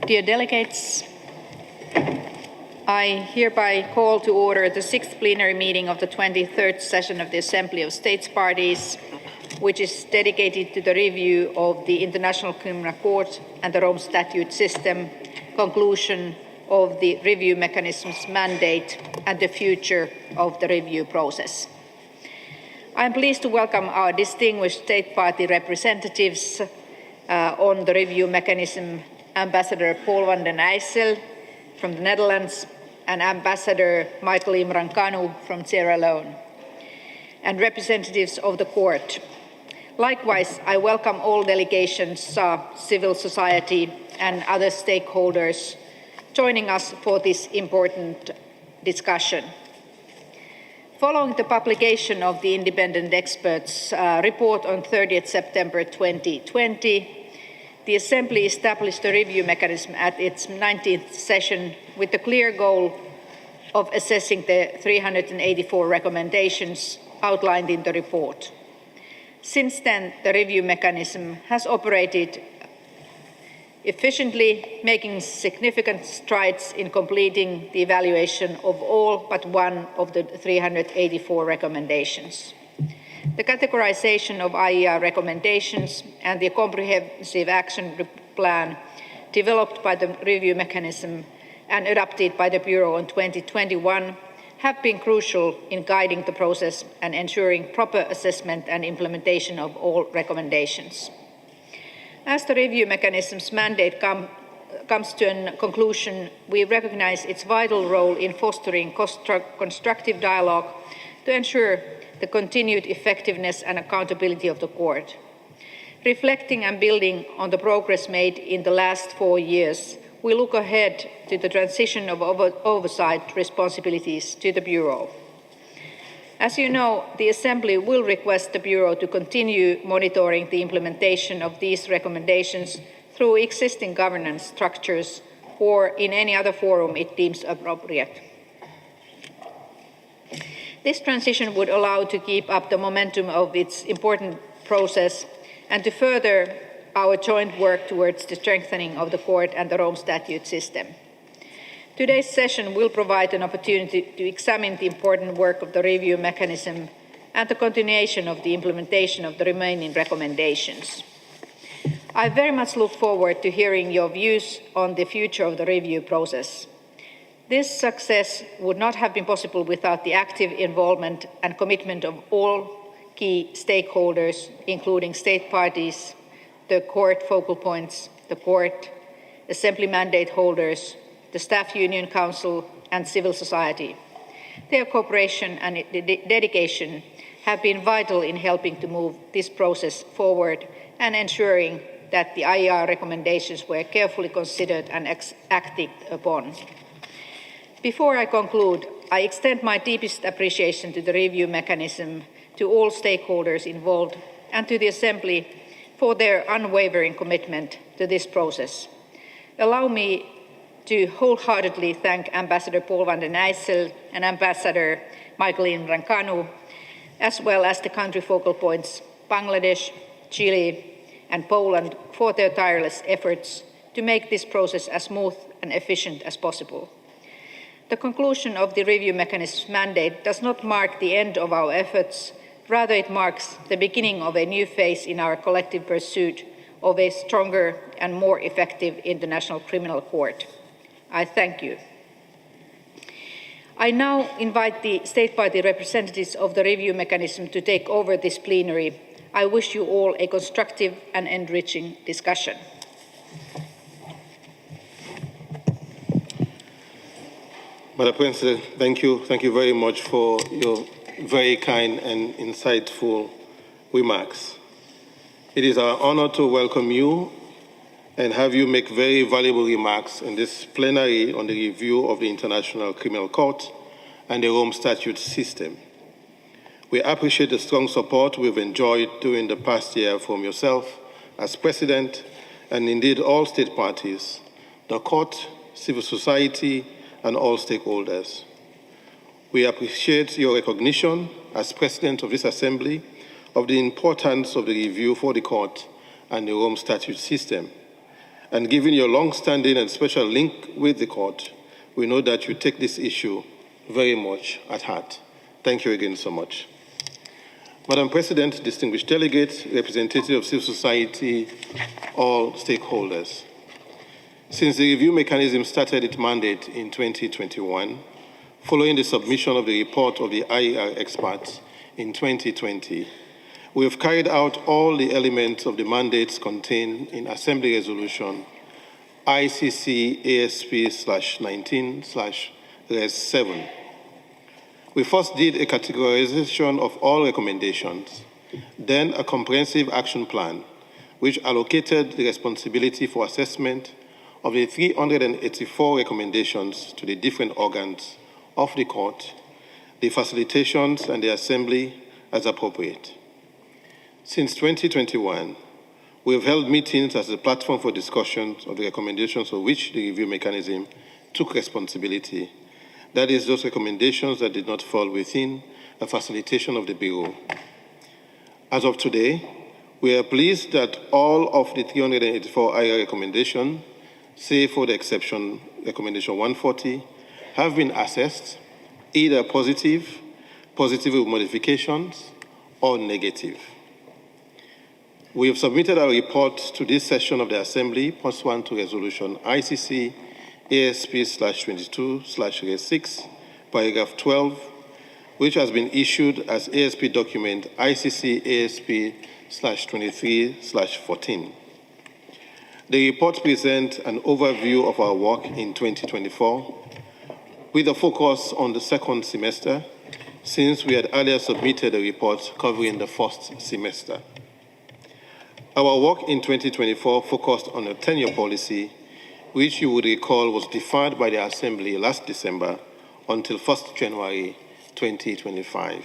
Dear delegates, I hereby call to order the 6th plenary meeting of the 23rd session of the Assembly of States Parties, which is dedicated to the review of the International Criminal Court and the Rome Statute system, conclusion of the review mechanism's mandate, and the future of the review process. I am pleased to welcome our distinguished State Party representatives on the review mechanism, Ambassador Paul van den Eyssel from the Netherlands and Ambassador Michael Imran Kanu from Sierra Leone, and representatives of the court. Likewise, I welcome all delegations, civil society and other stakeholders joining us for this important discussion. Following the publication of the independent experts' report on 30th September 2020, the Assembly established a review mechanism at its 19th session with the clear goal of assessing the 384 recommendations outlined in the report. Since then, the review mechanism has operated efficiently, making significant strides in completing the evaluation of all but one of the 384 recommendations. The categorization of IER recommendations and the comprehensive action plan developed by the review mechanism and adopted by the Bureau in 2021 have been crucial in guiding the process and ensuring proper assessment and implementation of all recommendations. As the review mechanism's mandate comes to a conclusion, we recognize its vital role in fostering constructive dialogue to ensure the continued effectiveness and accountability of the court. Reflecting and building on the progress made in the last 4 years, we look ahead to the transition of oversight responsibilities to the Bureau. As you know, the Assembly will request the Bureau to continue monitoring the implementation of these recommendations through existing governance structures or in any other forum it deems appropriate. This transition would allow to keep up the momentum of its important process and to further our joint work towards the strengthening of the court and the Rome Statute system. Today's session will provide an opportunity to examine the important work of the review mechanism and the continuation of the implementation of the remaining recommendations. I very much look forward to hearing your views on the future of the review process. This success would not have been possible without the active involvement and commitment of all key stakeholders, including state parties, the court focal points, the court, Assembly mandate holders, the Staff Union Council, and civil society. Their cooperation and dedication have been vital in helping to move this process forward and ensuring that the IER recommendations were carefully considered and acted upon. Before I conclude, I extend my deepest appreciation to the review mechanism, to all stakeholders involved, and to the Assembly for their unwavering commitment to this process. Allow me to wholeheartedly thank Ambassador Paul van den Eyssel and Ambassador Michael Imran Kanu, as well as the country focal points, Bangladesh, Chile, and Poland, for their tireless efforts to make this process as smooth and efficient as possible. The conclusion of the review mechanism's mandate does not mark the end of our efforts, rather it marks the beginning of a new phase in our collective pursuit of a stronger and more effective international criminal court. I thank you. I now invite the State Party representatives of the review mechanism to take over this plenary. I wish you all a constructive and enriching discussion. Madam President, thank you. Thank you very much for your very kind and insightful remarks. It is our honor to welcome you and have you make very valuable remarks in this plenary on the review of the International Criminal Court and the Rome Statute system. We appreciate the strong support we've enjoyed during the past year from yourself as President and indeed all state parties, the court, civil society, and all stakeholders. We appreciate your recognition as President of this Assembly of the importance of the review for the court and the Rome Statute system, And given your long-standing and special link with the court, we know that you take this issue very much at heart. Thank you again so much. Madam President, distinguished delegates, representatives of civil society, all stakeholders. Since the review mechanism started its mandate in 2021, following the submission of the report of the IER experts in 2020, we have carried out all the elements of the mandates contained in Assembly Resolution ICC ASP/19/Res 7. We first did a categorization of all recommendations, then a comprehensive action plan, which allocated the responsibility for assessment of the 384 recommendations to the different organs of the court, the facilitations, and the assembly as appropriate. Since 2021, we have held meetings as a platform for discussions of the recommendations for which the review mechanism took responsibility. That is, those recommendations that did not fall within a facilitation of the Bureau. As of today, we are pleased that all of the 384 IR recommendations, save for the exception recommendation 140, have been assessed, either positive with modifications, or negative. We have submitted our report to this session of the Assembly pursuant to Resolution ICC ASP/22/Res 6, paragraph 12, which has been issued as ASP document ICC ASP/23/14. The report presents an overview of our work in 2024, with a focus on the second semester, since we had earlier submitted a report covering the first semester. Our work in 2024 focused on a tenure policy, which you would recall was deferred by the Assembly last December until 1st January 2025.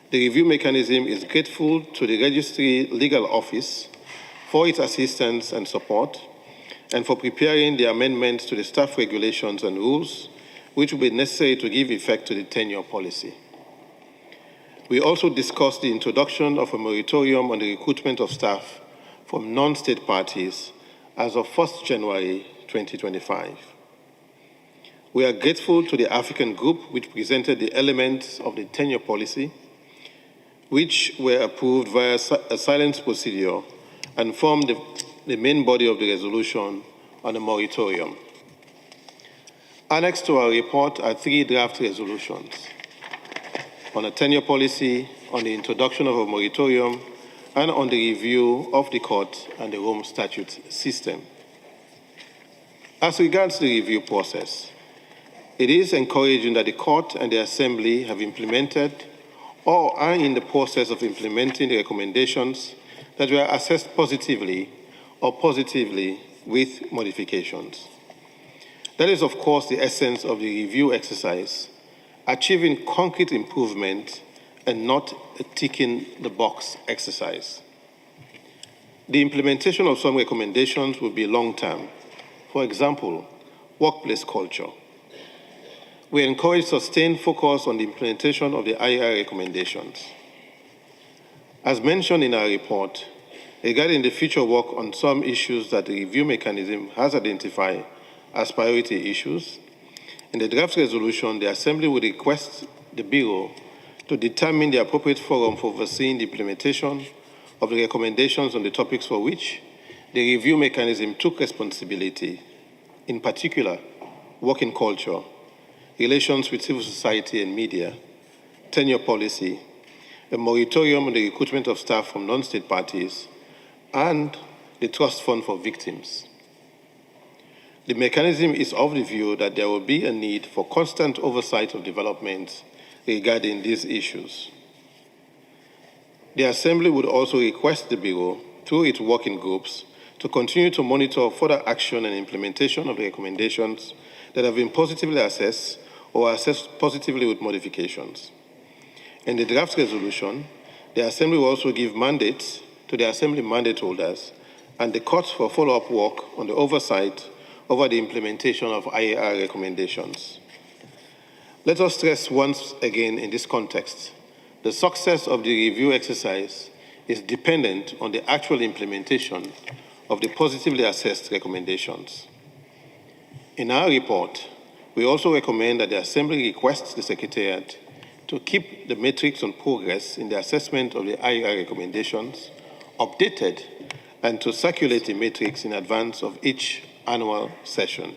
The review mechanism is grateful to the Registry Legal Office for its assistance and support, and for preparing the amendments to the staff regulations and rules, which will be necessary to give effect to the tenure policy. We also discussed the introduction of a moratorium on the recruitment of staff from non-state parties as of 1st January 2025. We are grateful to the African group which presented the elements of the tenure policy, which were approved via a silence procedure and formed the main body of the resolution on the moratorium. Annexed to our report are 3 draft resolutions: on a tenure policy, on the introduction of a moratorium, and on the review of the court and the Rome Statute system. As regards the review process, it is encouraging that the court and the Assembly have implemented or are in the process of implementing the recommendations that were assessed positively or positively with modifications. That is, of course, the essence of the review exercise: achieving concrete improvement and not a ticking the box exercise. The implementation of some recommendations will be long-term. For example, workplace culture. We encourage sustained focus on the implementation of the IR recommendations. As mentioned in our report, regarding the future work on some issues that the review mechanism has identified as priority issues, in the draft resolution, the Assembly would request the Bureau to determine the appropriate forum for overseeing the implementation of the recommendations on the topics for which the review mechanism took responsibility, in particular, working culture, relations with civil society and media, tenure policy, a moratorium on the recruitment of staff from non-state parties, and the trust fund for victims. The mechanism is of the view that there will be a need for constant oversight of developments regarding these issues. The Assembly would also request the Bureau, through its working groups, to continue to monitor further action and implementation of the recommendations that have been positively assessed or assessed positively with modifications. In the draft resolution, the Assembly will also give mandates to the Assembly mandate holders and the court for follow-up work on the oversight over the implementation of IAR recommendations. Let us stress once again in this context, the success of the review exercise is dependent on the actual implementation of the positively assessed recommendations. In our report, we also recommend that the Assembly requests the Secretariat to keep the metrics on progress in the assessment of the IR recommendations updated and to circulate the matrix in advance of each annual session.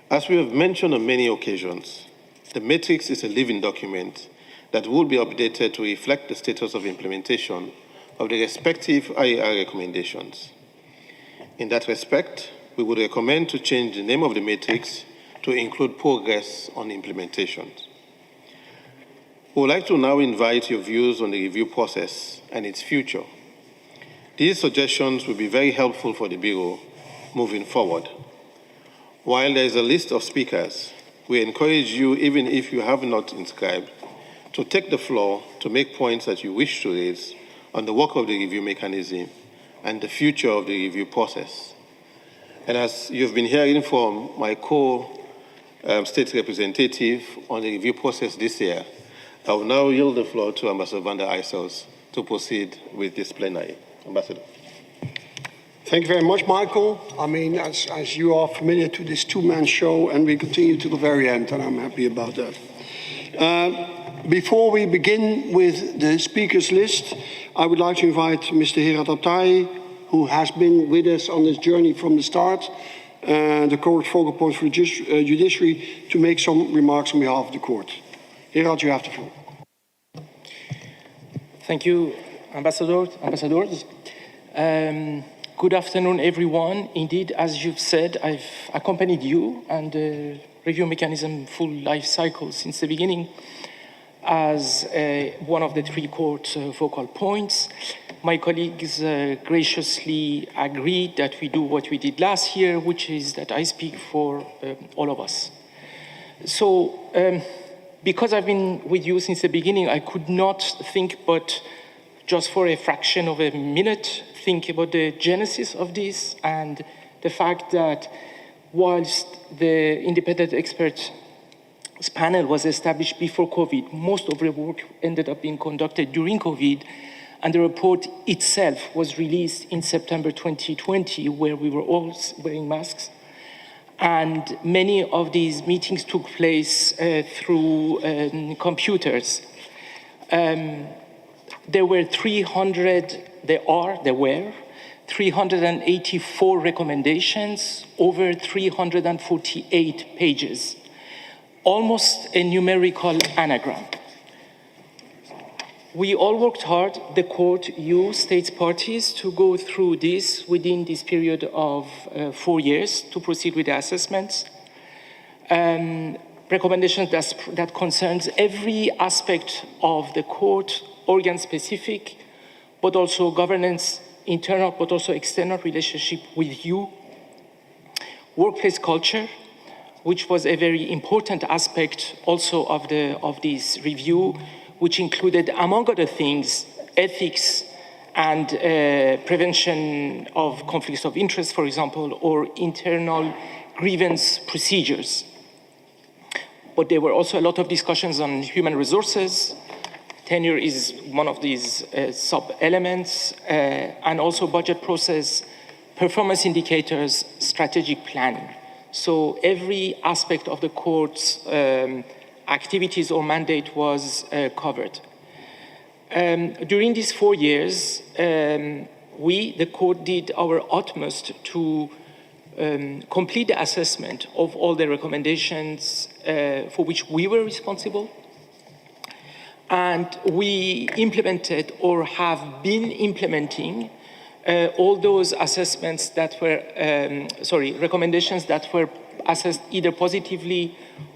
As we have mentioned on many occasions, the matrix is a living document that will be updated to reflect the status of implementation of the respective IR recommendations. In that respect, we would recommend to change the name of the matrix to include progress on implementation. We would like to now invite your views on the review process and its future. These suggestions will be very helpful for the Bureau moving forward. While there is a list of speakers, we encourage you, even if you have not inscribed, to take the floor to make points that you wish to raise on the work of the review mechanism and the future of the review process. And as you've been hearing from my co-state representative on the review process this year, I will now yield the floor to Ambassador van der Eysels to proceed with this plenary. Ambassador. Thank you very much, Michael. I mean, as you are familiar to this two-man show, and we continue to the very end, and I'm happy about that. Before we begin with the speakers list, I would like to invite Mr. Herad Abtahi, who has been with us on this journey from the start, the court focal points for the judiciary, to make some remarks on behalf of the court. Herad, you have the floor. Thank you, ambassadors. Good afternoon, everyone. Indeed, as you've said, I've accompanied you and the review mechanism full life cycle since the beginning as one of the three court focal points. My colleagues graciously agreed that we do what we did last year, which is that I speak for all of us. So, because I've been with you since the beginning, I could not think but just for a fraction of a minute think about the genesis of this and the fact that whilst the independent experts panel was established before COVID, most of the work ended up being conducted during COVID, and the report itself was released in September 2020, where we were all wearing masks. And many of these meetings took place through computers. There were 384 recommendations, over 348 pages, almost a numerical anagram. We all worked hard, the court, you, states parties, to go through this within this period of 4 years to proceed with the assessments. Recommendations that concerns every aspect of the court, organ-specific, but also governance, internal, but also external relationship with you. Workplace culture, which was a very important aspect also of this review, which included, among other things, ethics and prevention of conflicts of interest, for example, or internal grievance procedures. But there were also a lot of discussions on human resources. Tenure is one of these sub-elements, and also budget process, performance indicators, strategic planning. So every aspect of the court's activities or mandate was covered. During these 4 years, we, the court, did our utmost to complete the assessment of all the recommendations for which we were responsible. And we implemented or have been implementing all those assessments that were, recommendations that were assessed either positively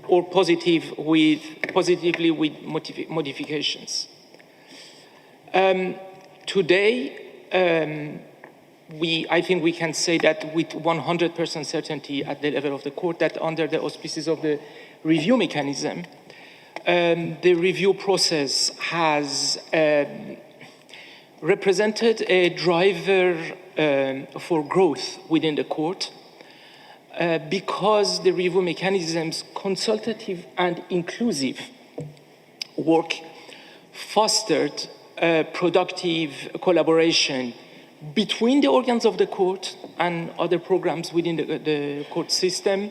or positively with modifications. Today, I think we can say that with 100% certainty at the level of the court that under the auspices of the review mechanism, the review process has represented a driver for growth within the court because the review mechanism's consultative and inclusive work fostered productive collaboration between the organs of the court and other programs within the court system,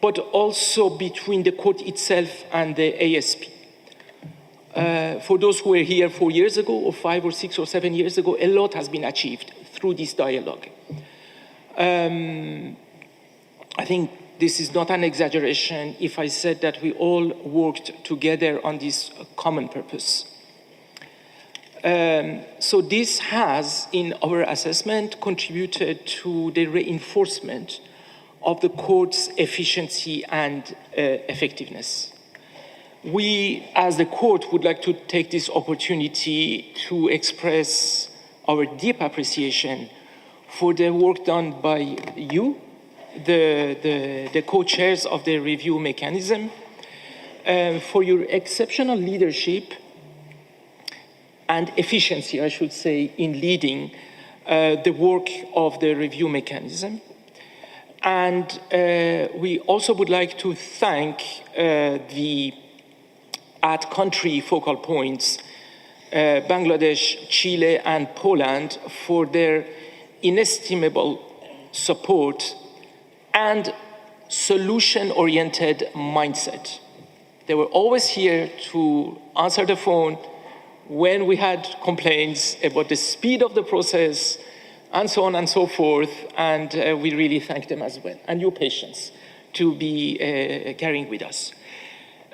but also between the court itself and the ASP. For those who were here 4 years ago, or 5 or 6 or 7 years ago, a lot has been achieved through this dialogue. I think this is not an exaggeration if I said that we all worked together on this common purpose. So this has, in our assessment, contributed to the reinforcement of the court's efficiency and effectiveness. We, as the court, would like to take this opportunity to express our deep appreciation for the work done by you, the co-chairs of the review mechanism, for your exceptional leadership and efficiency, I should say, in leading the work of the review mechanism. And we also would like to thank the country focal points, Bangladesh, Chile, and Poland, for their inestimable support and solution-oriented mindset. They were always here to answer the phone when we had complaints about the speed of the process, and so on and so forth, and we really thank them as well, and your patience to be carrying with us.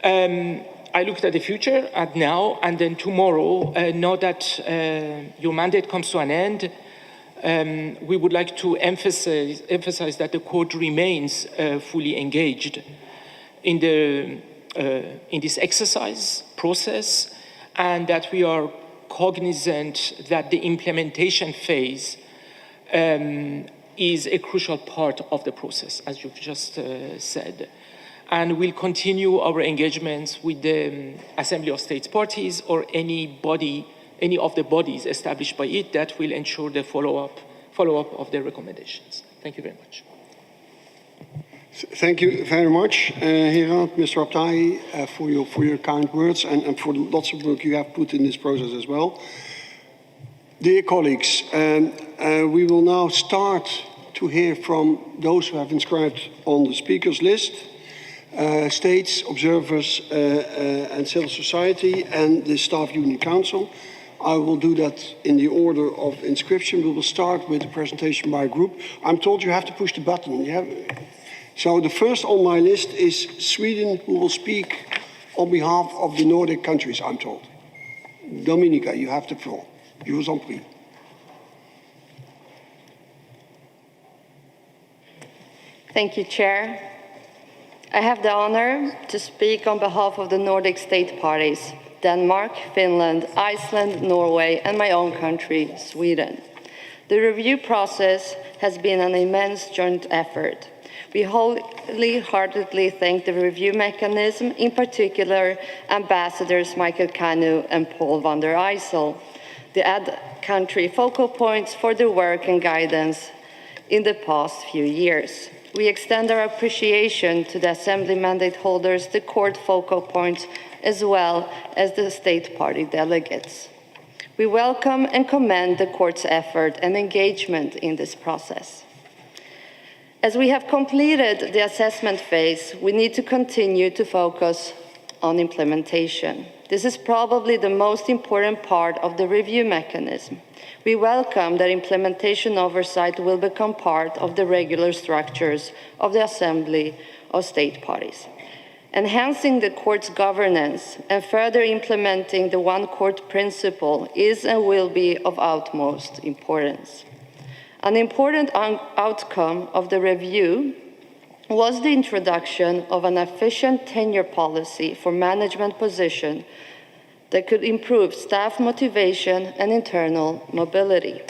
I looked at the future, at now, and then tomorrow, now that your mandate comes to an end, we would like to emphasize that the court remains fully engaged in this exercise process, and that we are cognizant that the implementation phase is a crucial part of the process, as you've just said. And we'll continue our engagements with the Assembly of States Parties or any of the bodies established by it that will ensure the follow-up of the recommendations. Thank you very much. Thank you very much, Herald, Mr. Abtahi, for your kind words and for lots of work you have put in this process as well. Dear colleagues, we will now start to hear from those who have inscribed on the speakers list, states, observers, and civil society, and the Staff Union Council. I will do that in the order of inscription. We will start with the presentation by group. I'm told you have to push the button. So the first on my list is Sweden, who will speak on behalf of the Nordic countries, I'm told. Dominica, you have the floor. Je vous en prie. Thank you, Chair. I have the honor to speak on behalf of the Nordic state parties, Denmark, Finland, Iceland, Norway, and my own country, Sweden. The review process has been an immense joint effort. We wholeheartedly thank the review mechanism, in particular Ambassadors Michael Kanu and Paul van der Ijssel, the country focal points for their work and guidance in the past few years. We extend our appreciation to the Assembly mandate holders, the court focal points, as well as the state party delegates. We welcome and commend the court's effort and engagement in this process. As we have completed the assessment phase, we need to continue to focus on implementation. This is probably the most important part of the review mechanism. We welcome that implementation oversight will become part of the regular structures of the Assembly of State Parties. Enhancing the court's governance and further implementing the one court principle is and will be of utmost importance. An important outcome of the review was the introduction of an efficient tenure policy for management position that could improve staff motivation and internal mobility.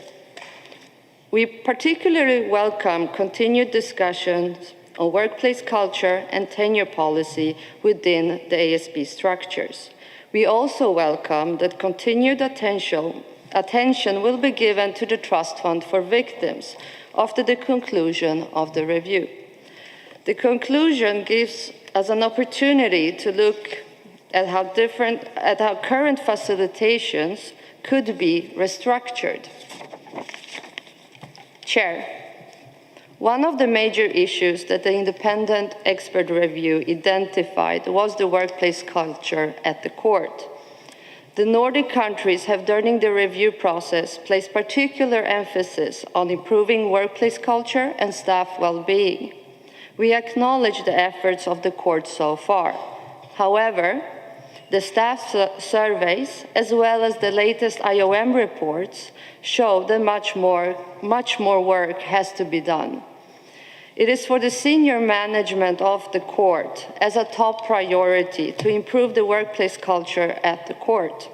We particularly welcome continued discussions on workplace culture and tenure policy within the ASP structures. We also welcome that continued attention will be given to the Trust Fund for Victims after the conclusion of the review. The conclusion gives us an opportunity to look at how current facilitations could be restructured. Chair, one of the major issues that the independent expert review identified was the workplace culture at the court. The Nordic countries have, during the review process, placed particular emphasis on improving workplace culture and staff well-being. We acknowledge the efforts of the court so far. However, the staff surveys, as well as the latest IOM reports, show that much more work has to be done. It is for the senior management of the court as a top priority to improve the workplace culture at the court.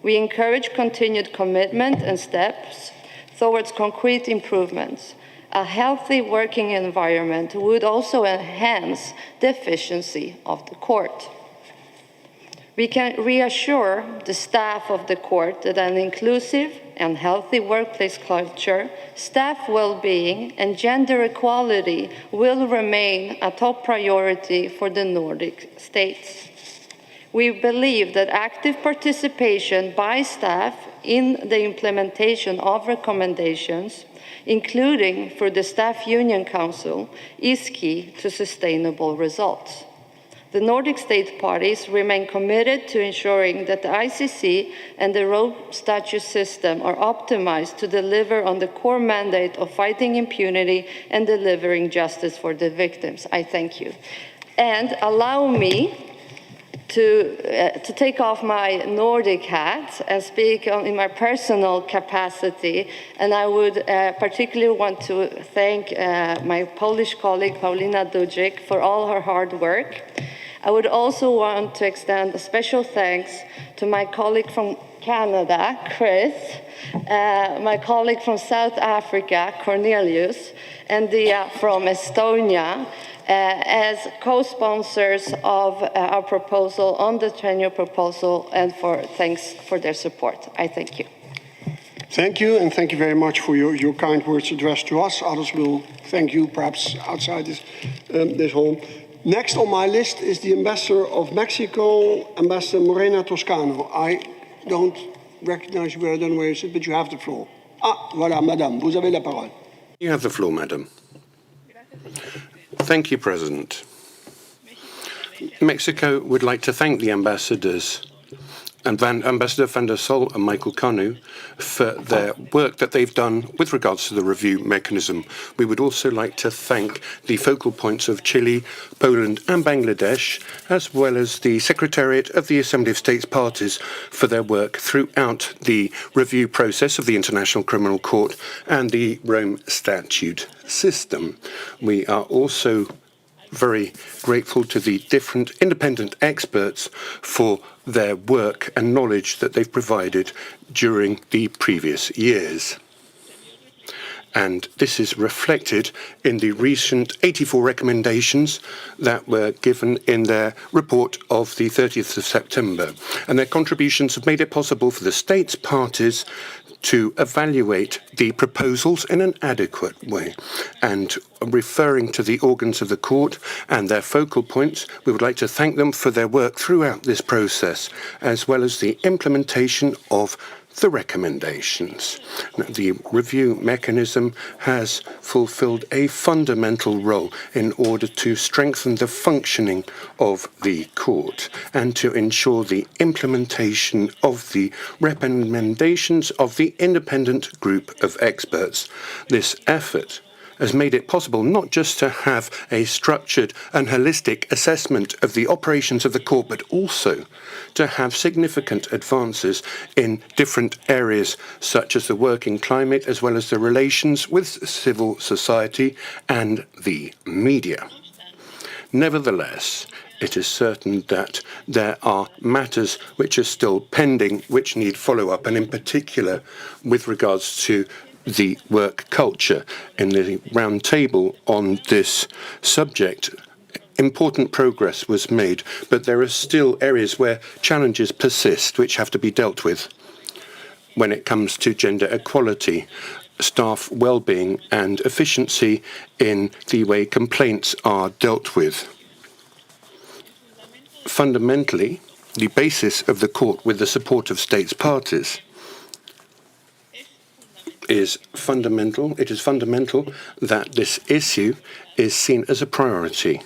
We encourage continued commitment and steps towards concrete improvements. A healthy working environment would also enhance the efficiency of the court. We can reassure the staff of the court that an inclusive and healthy workplace culture, staff well-being, and gender equality will remain a top priority for the Nordic states. We believe that active participation by staff in the implementation of recommendations, including through the Staff Union Council, is key to sustainable results. The Nordic state parties remain committed to ensuring that the ICC and the Rome Statute system are optimized to deliver on the core mandate of fighting impunity and delivering justice for the victims. I thank you. And allow me to take off my Nordic hat and speak in my personal capacity. And I would particularly want to thank my Polish colleague, Paulina Dudzik, for all her hard work. I would also want to extend a special thanks to my colleague from Canada, Chris, my colleague from South Africa, Cornelius, and Dia from Estonia, as co-sponsors of our proposal on the tenure proposal, and thanks for their support. I thank you. Thank you, and thank you very much for your kind words addressed to us. Others will thank you perhaps outside this hall. Next on my list is the Ambassador of Mexico, Ambassador Morena Toscano. I don't recognize you, I don't know where you sit, but you have the floor. Ah, voilà, madame, vous avez la parole. You have the floor, madam. Thank you, President. Mexico would like to thank the ambassadors, and Ambassador van der Sol and Michael Kanu, for their work that they've done with regards to the review mechanism. We would also like to thank the focal points of Chile, Poland and Bangladesh, as well as the Secretariat of the Assembly of States Parties for their work throughout the review process of the International Criminal Court and the Rome Statute system. We are also very grateful to the different independent experts for their work and knowledge that they've provided during the previous years. And this is reflected in the recent 84 recommendations that were given in their report of the 30th of September. And their contributions have made it possible for the states parties to evaluate the proposals in an adequate way. And referring to the organs of the court and their focal points, we would like to thank them for their work throughout this process, as well as the implementation of the recommendations. The review mechanism has fulfilled a fundamental role in order to strengthen the functioning of the court and to ensure the implementation of the recommendations of the independent group of experts. This effort has made it possible not just to have a structured and holistic assessment of the operations of the court, but also to have significant advances in different areas, such as the working climate, as well as the relations with civil society and the media. Nevertheless, it is certain that there are matters which are still pending, which need follow-up, and in particular with regards to the work culture. In the round table on this subject, important progress was made, but there are still areas where challenges persist which have to be dealt with when it comes to gender equality, staff well-being and efficiency in the way complaints are dealt with. Fundamentally, the basis of the court with the support of states parties is fundamental. It is fundamental that this issue is seen as a priority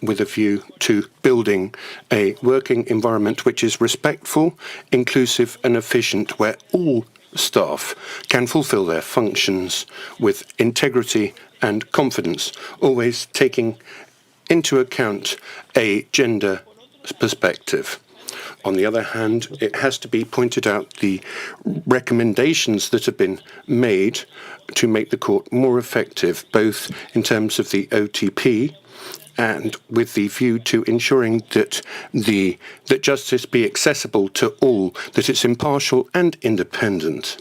with a view to building a working environment which is respectful, inclusive and efficient, where all staff can fulfill their functions with integrity and confidence, always taking into account a gender perspective. On the other hand, it has to be pointed out the recommendations that have been made to make the court more effective, both in terms of the OTP and with the view to ensuring that justice be accessible to all, that it's impartial and independent.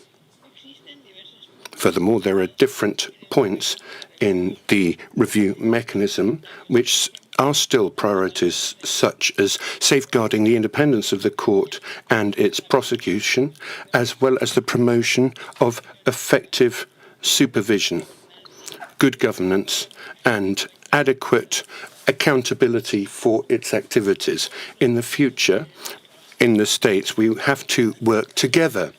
Furthermore, there are different points in the review mechanism which are still priorities, such as safeguarding the independence of the court and its prosecution, as well as the promotion of effective supervision, good governance, and adequate accountability for its activities. In the future, in the States, we have to work together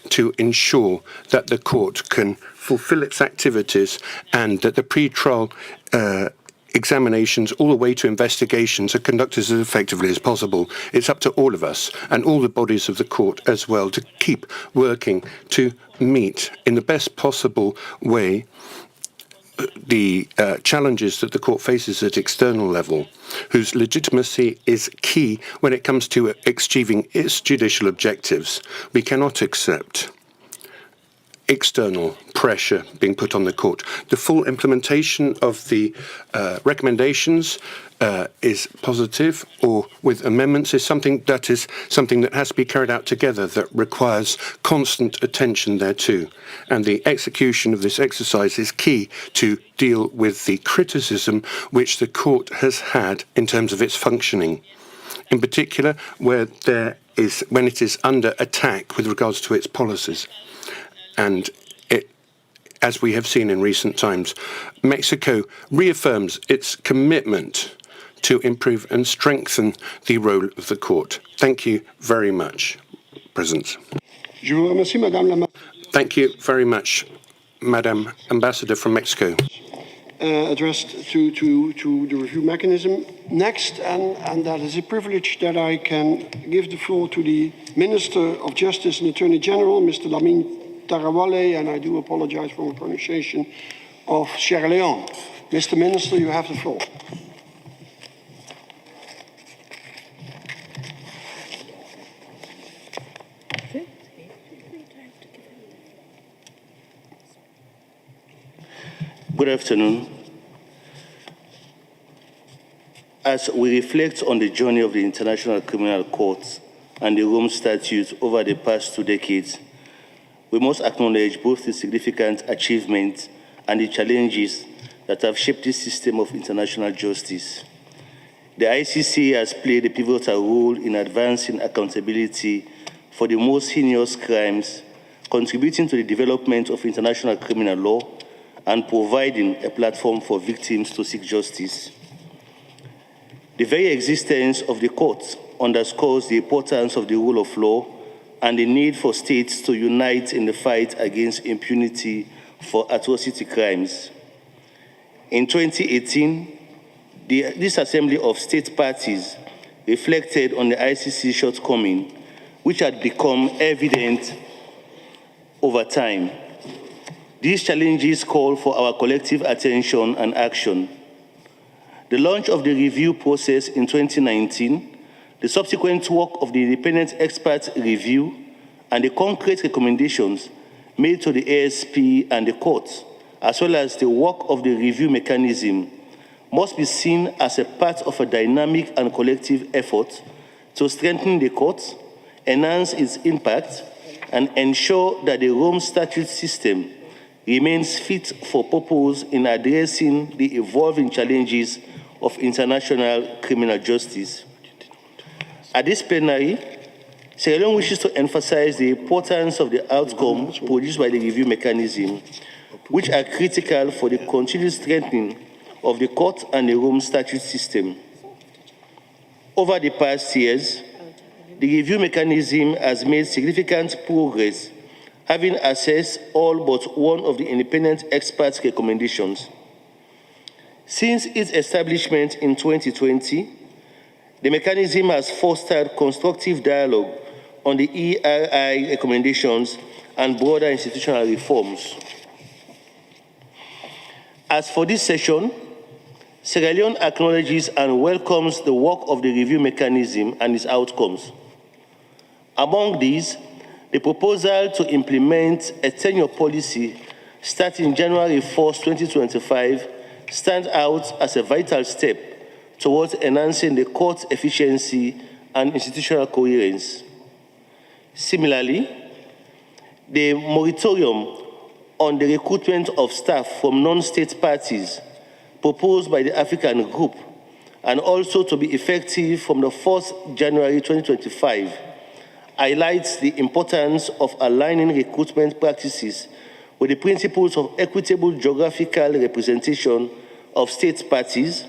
to ensure that the court can fulfill its activities and that the pre-trial examinations all the way to investigations are conducted as effectively as possible. It's up to all of us and all the bodies of the court as well to keep working to meet in the best possible way the challenges that the court faces at external level, whose legitimacy is key when it comes to achieving its judicial objectives. We cannot accept external pressure being put on the court. The full implementation of the recommendations is positive, or with amendments is something that has to be carried out together, that requires constant attention thereto. And the execution of this exercise is key to deal with the criticism which the court has had in terms of its functioning, in particular when it is under attack with regards to its policies. And as we have seen in recent times, Mexico reaffirms its commitment to improve and strengthen the role of the court. Thank you very much, President. Thank you very much, Madam Ambassador from Mexico. Addressed to the review mechanism. Next, and that is a privilege that I can give the floor to the Minister of Justice and Attorney General, Mr. Lamin Tarawale, and I do apologize for my pronunciation, of Sierra Leone. Mr. Minister, you have the floor. Good afternoon. As we reflect on the journey of the International Criminal Court and the Rome Statute over the past 2 decades, we must acknowledge both the significant achievements and the challenges that have shaped this system of international justice. The ICC has played a pivotal role in advancing accountability for the most heinous crimes, contributing to the development of international criminal law and providing a platform for victims to seek justice. The very existence of the court underscores the importance of the rule of law and the need for states to unite in the fight against impunity for atrocity crimes. In 2018, this assembly of state parties reflected on the ICC's shortcomings, which had become evident over time. These challenges call for our collective attention and action. The launch of the review process in 2019, the subsequent work of the independent expert review, and the concrete recommendations made to the ASP and the court, as well as the work of the review mechanism, must be seen as a part of a dynamic and collective effort to strengthen the court, enhance its impact, and ensure that the Rome Statute system remains fit for purpose in addressing the evolving challenges of international criminal justice. At this plenary, Sierra Leone wishes to emphasize the importance of the outcomes produced by the review mechanism, which are critical for the continued strengthening of the court and the Rome Statute system. Over the past years, the review mechanism has made significant progress having assessed all but one of the independent experts' recommendations. Since its establishment in 2020, the mechanism has fostered constructive dialogue on the ERI recommendations and broader institutional reforms. As for this session, Sierra Leone acknowledges and welcomes the work of the review mechanism and its outcomes. Among these, the proposal to implement a tenure policy starting January 1, 2025 stands out as a vital step towards enhancing the court's efficiency and institutional coherence. Similarly, the moratorium on the recruitment of staff from non-state parties proposed by the African Group, and also to be effective from the 1st January 2025, highlights the importance of aligning recruitment practices with the principles of equitable geographical representation of state parties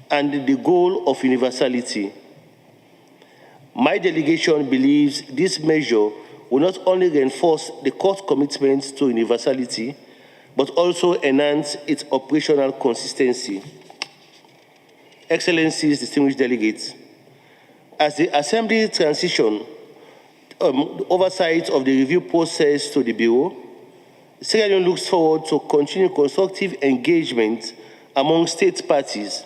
and the goal of universality. My delegation believes this measure will not only reinforce the court's commitment to universality, but also enhance its operational consistency. Excellencies, distinguished delegates, as the Assembly transition oversight of the review process to the Bureau, Sierra Leone looks forward to continued constructive engagement among state parties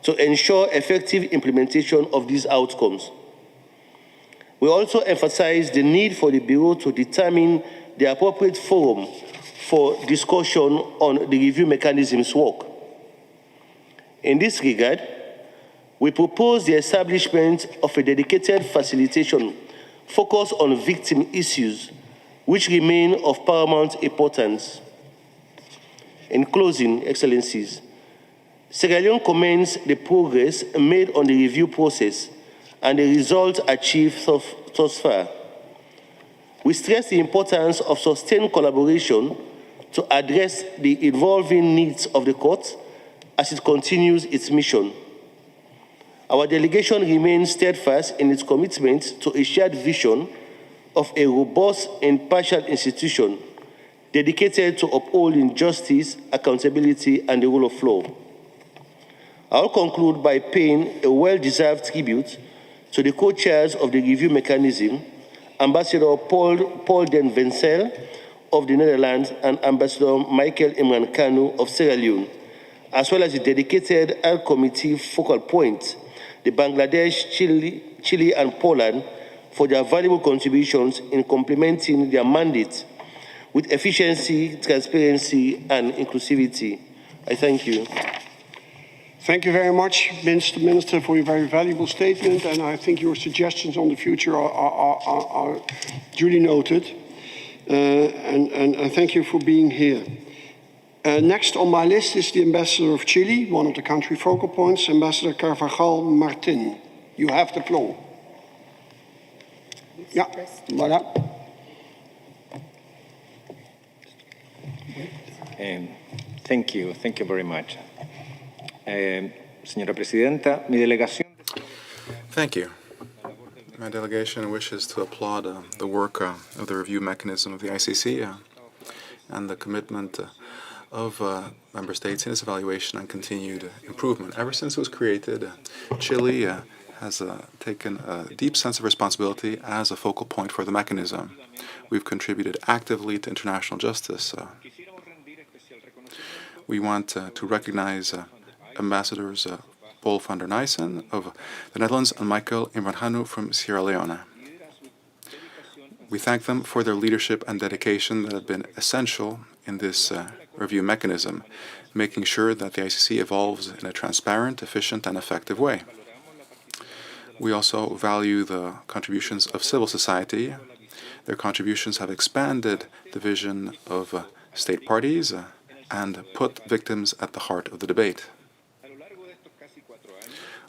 to ensure effective implementation of these outcomes. We also emphasize the need for the Bureau to determine the appropriate forum for discussion on the review mechanism's work. In this regard, we propose the establishment of a dedicated facilitation focused on victim issues, which remain of paramount importance. In closing, Excellencies, Sierra Leone commends the progress made on the review process and the results achieved thus far. We stress the importance of sustained collaboration to address the evolving needs of the court as it continues its mission. Our delegation remains steadfast in its commitment to a shared vision of a robust and impartial institution dedicated to upholding justice, accountability, and the rule of law. I'll conclude by paying a well-deserved tribute to the co-chairs of the review mechanism, Ambassador Paul den Wencel of the Netherlands and Ambassador Michael Imran Kanu of Sierra Leone, as well as the dedicated L Committee focal point, the Bangladesh, Chile, and Poland, for their valuable contributions in complementing their mandate with efficiency, transparency, and inclusivity. I thank you. Thank you very much, Mr. Minister, for your very valuable statement, and I think your suggestions on the future are duly noted. And thank you for being here. Next on my list is the Ambassador of Chile, one of the country focal points, Ambassador Carvajal Martin. You have the floor. Yeah, voilà. Thank you very much. Señora Presidenta, mi delegación. Thank you. My delegation wishes to applaud the work of the review mechanism of the ICC and the commitment of member states in its evaluation and continued improvement. Ever since it was created, Chile has taken a deep sense of responsibility as a focal point for the mechanism. We've contributed actively to international justice. We want to recognize Ambassadors Paul van der Nijssen of the Netherlands and Michael Imran from Sierra Leone. We thank them for their leadership and dedication that have been essential in this review mechanism, making sure that the ICC evolves in a transparent, efficient, and effective way. We also value the contributions of civil society. Their contributions have expanded the vision of state parties and put victims at the heart of the debate.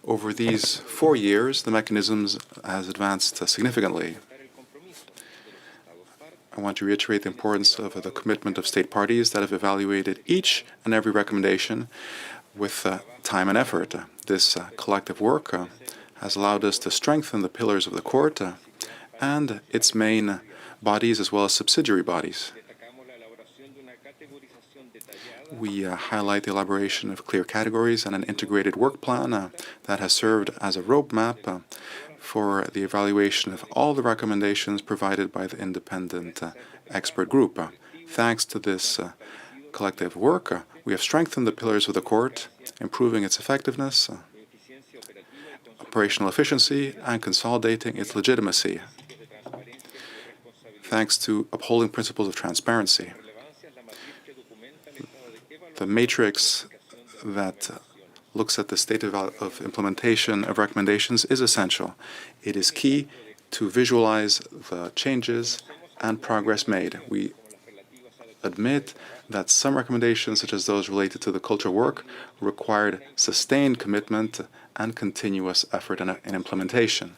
Over these 4 years, the mechanism has advanced significantly. I want to reiterate the importance of the commitment of state parties that have evaluated each and every recommendation with time and effort. This collective work has allowed us to strengthen the pillars of the court and its main bodies as well as subsidiary bodies. We highlight the elaboration of clear categories and an integrated work plan that has served as a roadmap for the evaluation of all the recommendations provided by the independent expert group. Thanks to this collective work, we have strengthened the pillars of the court, improving its effectiveness, operational efficiency, and consolidating its legitimacy, thanks to upholding principles of transparency. The matrix that looks at the state of implementation of recommendations is essential. It is key to visualize the changes and progress made. We admit that some recommendations, such as those related to the culture work, required sustained commitment and continuous effort in implementation.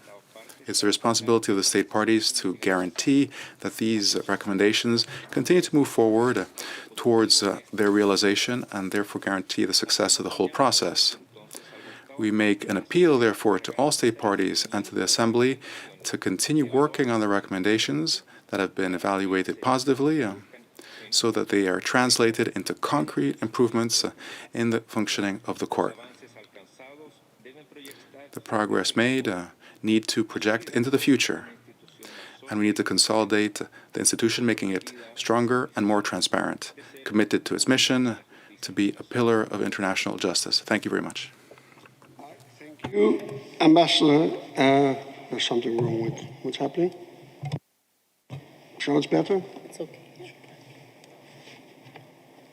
It's the responsibility of the state parties to guarantee that these recommendations continue to move forward towards their realization and therefore guarantee the success of the whole process. We make an appeal, therefore, to all state parties and to the Assembly to continue working on the recommendations that have been evaluated positively so that they are translated into concrete improvements in the functioning of the court. The progress made need to project into the future, and we need to consolidate the institution, making it stronger and more transparent, committed to its mission to be a pillar of international justice. Thank you very much. Thank you, Ambassador. There's something wrong with what's happening. So it's better? It's okay.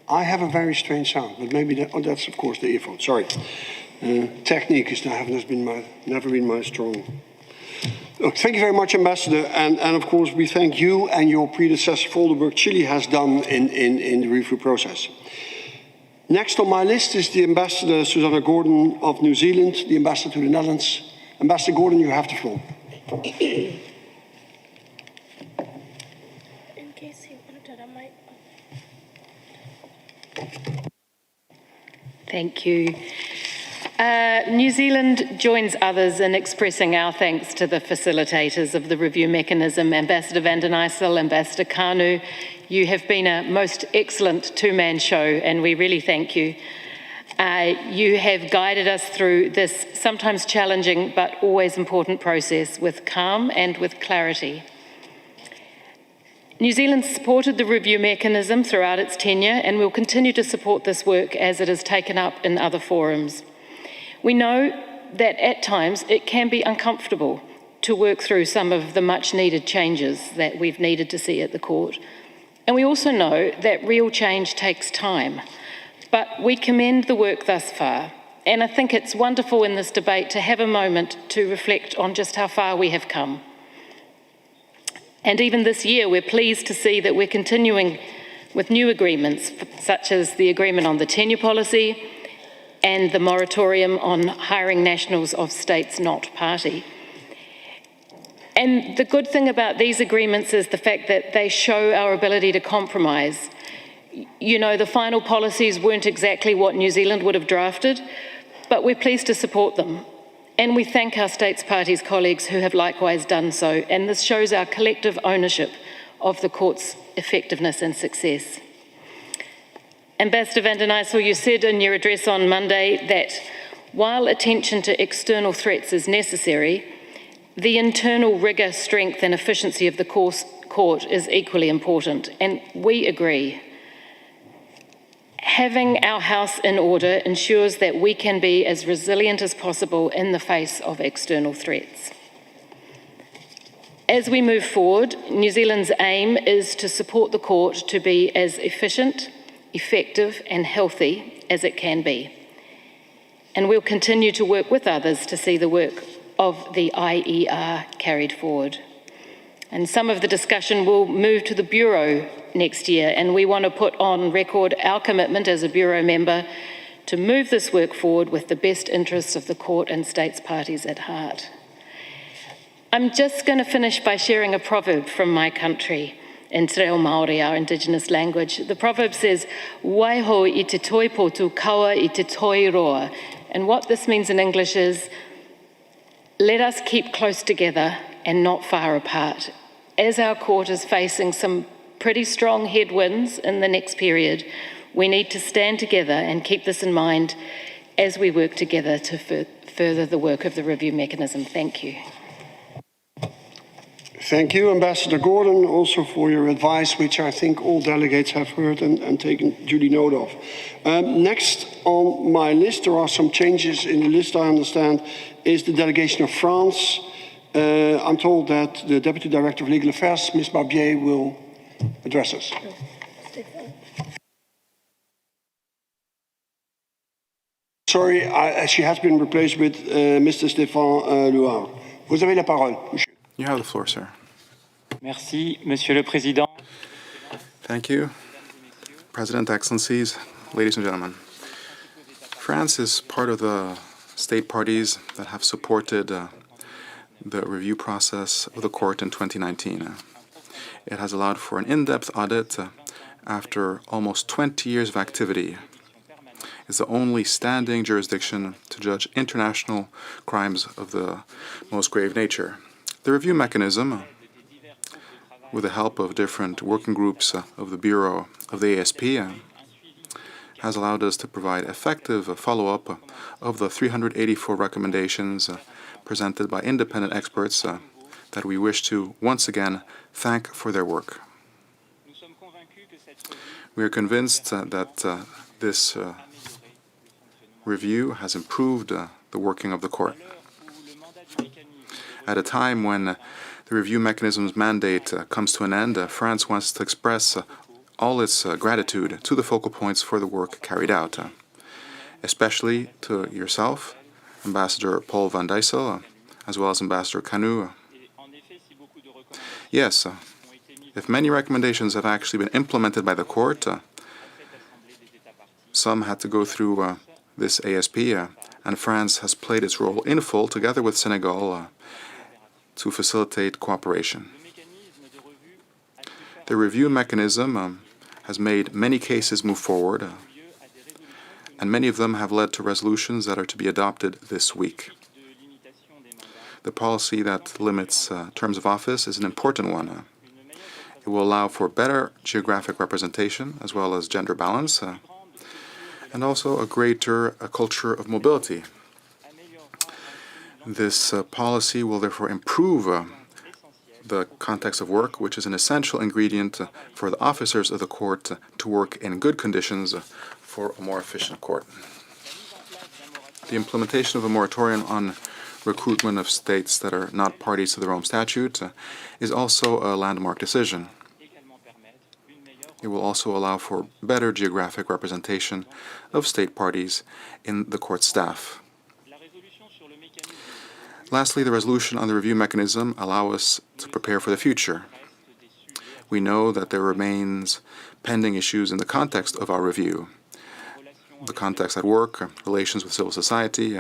I have a very strange sound, but maybe that's of course the earphone. Sorry. Technique is never been my strong. Look, thank you very much, Ambassador, and of course we thank you and your predecessor for all the work Chile has done in the review process. Next on my list is the Ambassador Susanna Gordon of New Zealand, the Ambassador to the Netherlands. Ambassador Gordon, you have the floor. In case you wanted a mic. Thank you. New Zealand joins others in expressing our thanks to the facilitators of the review mechanism, Ambassador van den Ijssel, Ambassador Kanu. You have been a most excellent two-man show, and we really thank you. You have guided us through this sometimes challenging but always important process with calm and with clarity. New Zealand supported the review mechanism throughout its tenure and will continue to support this work as it is taken up in other forums. We know that at times it can be uncomfortable to work through some of the much needed changes that we've needed to see at the court. And we also know that real change takes time. But we commend the work thus far. And I think it's wonderful in this debate to have a moment to reflect on just how far we have come. And even this year, we're pleased to see that we're continuing with new agreements, such as the agreement on the tenure policy and the moratorium on hiring nationals of states not party. And the good thing about these agreements is the fact that they show our ability to compromise. You know, the final policies weren't exactly what New Zealand would have drafted, but we're pleased to support them. And we thank our states parties colleagues who have likewise done so, and this shows our collective ownership of the court's effectiveness and success. Ambassador van den Ijssel, you said in your address on Monday that while attention to external threats is necessary, the internal rigour, strength and efficiency of the court is equally important, and we agree. Having our house in order ensures that we can be as resilient as possible in the face of external threats. As we move forward, New Zealand's aim is to support the court to be as efficient, effective and healthy as it can be. And we'll continue to work with others to see the work of the IER carried forward. And some of the discussion will move to the Bureau next year, and we want to put on record our commitment as a Bureau member to move this work forward with the best interests of the court and states parties at heart. I'm just going to finish by sharing a proverb from my country in Te Reo Māori, our Indigenous language. The proverb says, "Waiho I te toi potu, kaua I te toi roa." And what this means in English is, let us keep close together and not far apart. as our court is facing some pretty strong headwinds in the next period, we need to stand together and keep this in mind as we work together to further the work of the review mechanism. Thank you. Thank you, Ambassador Gordon, also for your advice, which I think all delegates have heard and taken duly note of. Next on my list, there are some changes in the list, I understand, is the delegation of France. I'm told that the Deputy Director of Legal Affairs, Ms. Barbier, will address us. Sorry, she has been replaced with Mr. Stéphane Louard. Vous avez la parole, monsieur. You have the floor, sir. Merci, Monsieur le Président. Thank you. President, Excellencies, ladies and gentlemen. France is part of the state parties that have supported the review process of the court in 2019. It has allowed for an in-depth audit after almost 20 years of activity. It's the only standing jurisdiction to judge international crimes of the most grave nature. The review mechanism, with the help of different working groups of the Bureau of the ASP, has allowed us to provide effective follow-up of the 384 recommendations presented by independent experts that we wish to once again thank for their work. We are convinced that this review has improved the working of the court. At a time when the review mechanism's mandate comes to an end, France wants to express all its gratitude to the focal points for the work carried out, especially to yourself, Ambassador Paul van Dijssel, as well as Ambassador Canu. Yes, if many recommendations have actually been implemented by the court, some had to go through this ASP, and France has played its role in full, together with Senegal, to facilitate cooperation. The review mechanism has made many cases move forward, and many of them have led to resolutions that are to be adopted this week. The policy that limits terms of office is an important one. It will allow for better geographic representation as well as gender balance, and also a greater culture of mobility. This policy will therefore improve the context of work, which is an essential ingredient for the officers of the court to work in good conditions for a more efficient court. The implementation of a moratorium on recruitment of states that are not parties to the Rome Statute is also a landmark decision. It will also allow for better geographic representation of state parties in the court staff. Lastly, the resolution on the review mechanism allows us to prepare for the future. We know that there remains pending issues in the context of our review. The context at work, relations with civil society,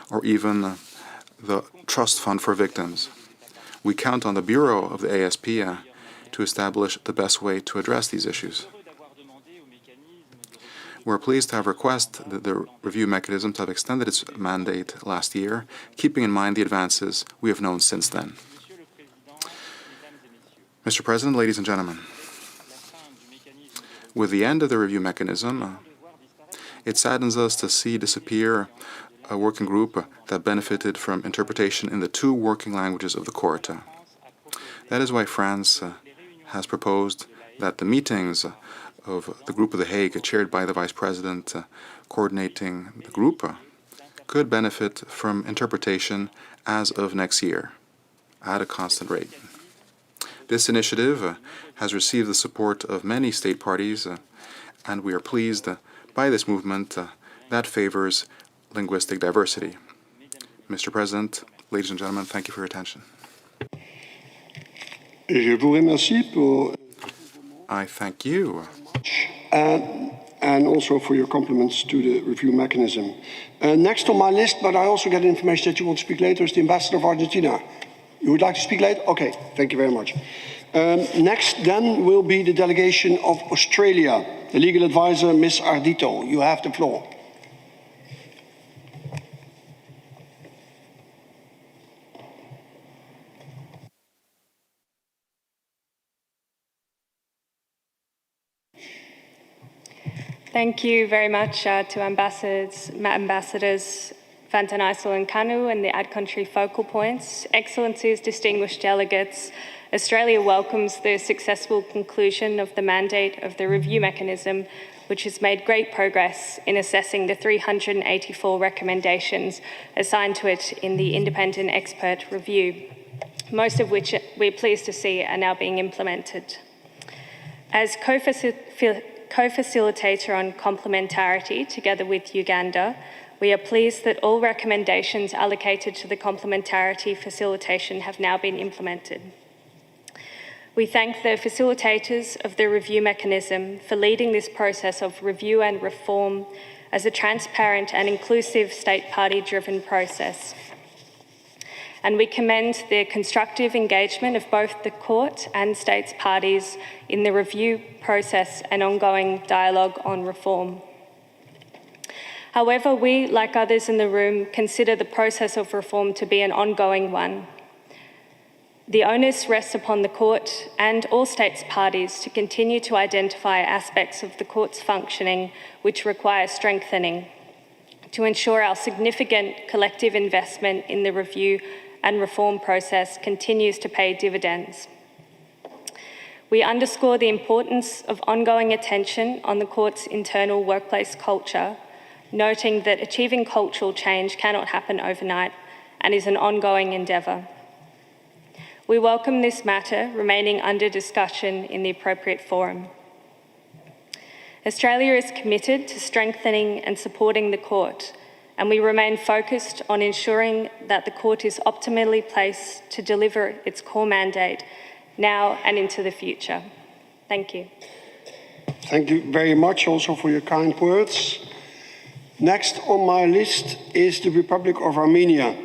or even the trust fund for victims. We count on the Bureau of the ASP to establish the best way to address these issues. We're pleased to have requested the review mechanism to have extended its mandate last year, keeping in mind the advances we have known since then. Mr. President, ladies and gentlemen, with the end of the review mechanism, it saddens us to see disappear a working group that benefited from interpretation in the two working languages of the court. That is why France has proposed that the meetings of the Group of The Hague, chaired by the Vice President coordinating the group, could benefit from interpretation as of next year at a constant rate. This initiative has received the support of many state parties, and we are pleased by this movement that favors linguistic diversity. Mr. President, ladies and gentlemen, thank you for your attention. Je vous remercie pour I thank you. And also for your compliments to the review mechanism. Next on my list, but I also get information that you want to speak later, is the Ambassador of Argentina. You would like to speak later? Okay, thank you very much. Next then will be the delegation of Australia. The legal advisor, Ms. Ardito. You have the floor. Thank you very much to Ambassadors Van den Ijssel and Kanu and the Ad Country Focal Points. Excellencies, distinguished delegates, Australia welcomes the successful conclusion of the mandate of the review mechanism, which has made great progress in assessing the 384 recommendations assigned to it in the independent expert review, most of which we're pleased to see are now being implemented. As co-facilitator on complementarity, together with Uganda, we are pleased that all recommendations allocated to the complementarity facilitation have now been implemented. We thank the facilitators of the review mechanism for leading this process of review and reform as a transparent and inclusive state party-driven process. And we commend the constructive engagement of both the court and states parties in the review process and ongoing dialogue on reform. However, we, like others in the room, consider the process of reform to be an ongoing one. The onus rests upon the court and all states parties to continue to identify aspects of the court's functioning which require strengthening, to ensure our significant collective investment in the review and reform process continues to pay dividends. We underscore the importance of ongoing attention on the court's internal workplace culture, noting that achieving cultural change cannot happen overnight and is an ongoing endeavour. We welcome this matter remaining under discussion in the appropriate forum. Australia is committed to strengthening and supporting the court, and we remain focused on ensuring that the court is optimally placed to deliver its core mandate now and into the future. Thank you. Thank you very much also for your kind words. Next on my list is the Republic of Armenia.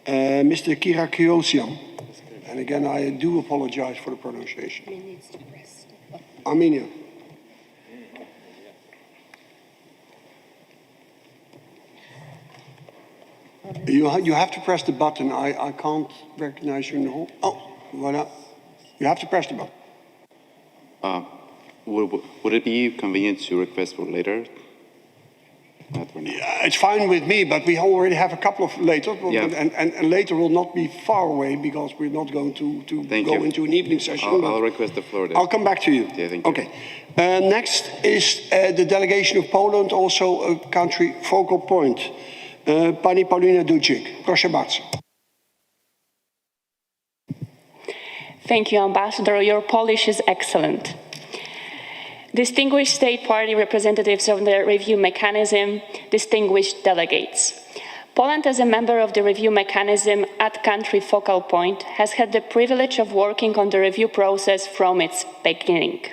Mr. Kyriakiosian. And again, I do apologize for the pronunciation. Armenia. You have to press the button. I can't recognize you in the hall. Oh, voilà. You have to press the button. Would it be convenient to request for later? Yeah, it's fine with me, but we already have a couple of later, yeah. and later will not be far away because we're not going to go into an evening session. I'll request the floor then. I'll come back to you. Yeah, thank you. Okay. Next is the delegation of Poland, also a country focal point. Pani Paulina Ducik. Proszę bardzo. Thank you, Ambassador. Your Polish is excellent. Distinguished state party representatives of the review mechanism, distinguished delegates. Poland, as a member of the review mechanism at country focal point, has had the privilege of working on the review process from its beginning.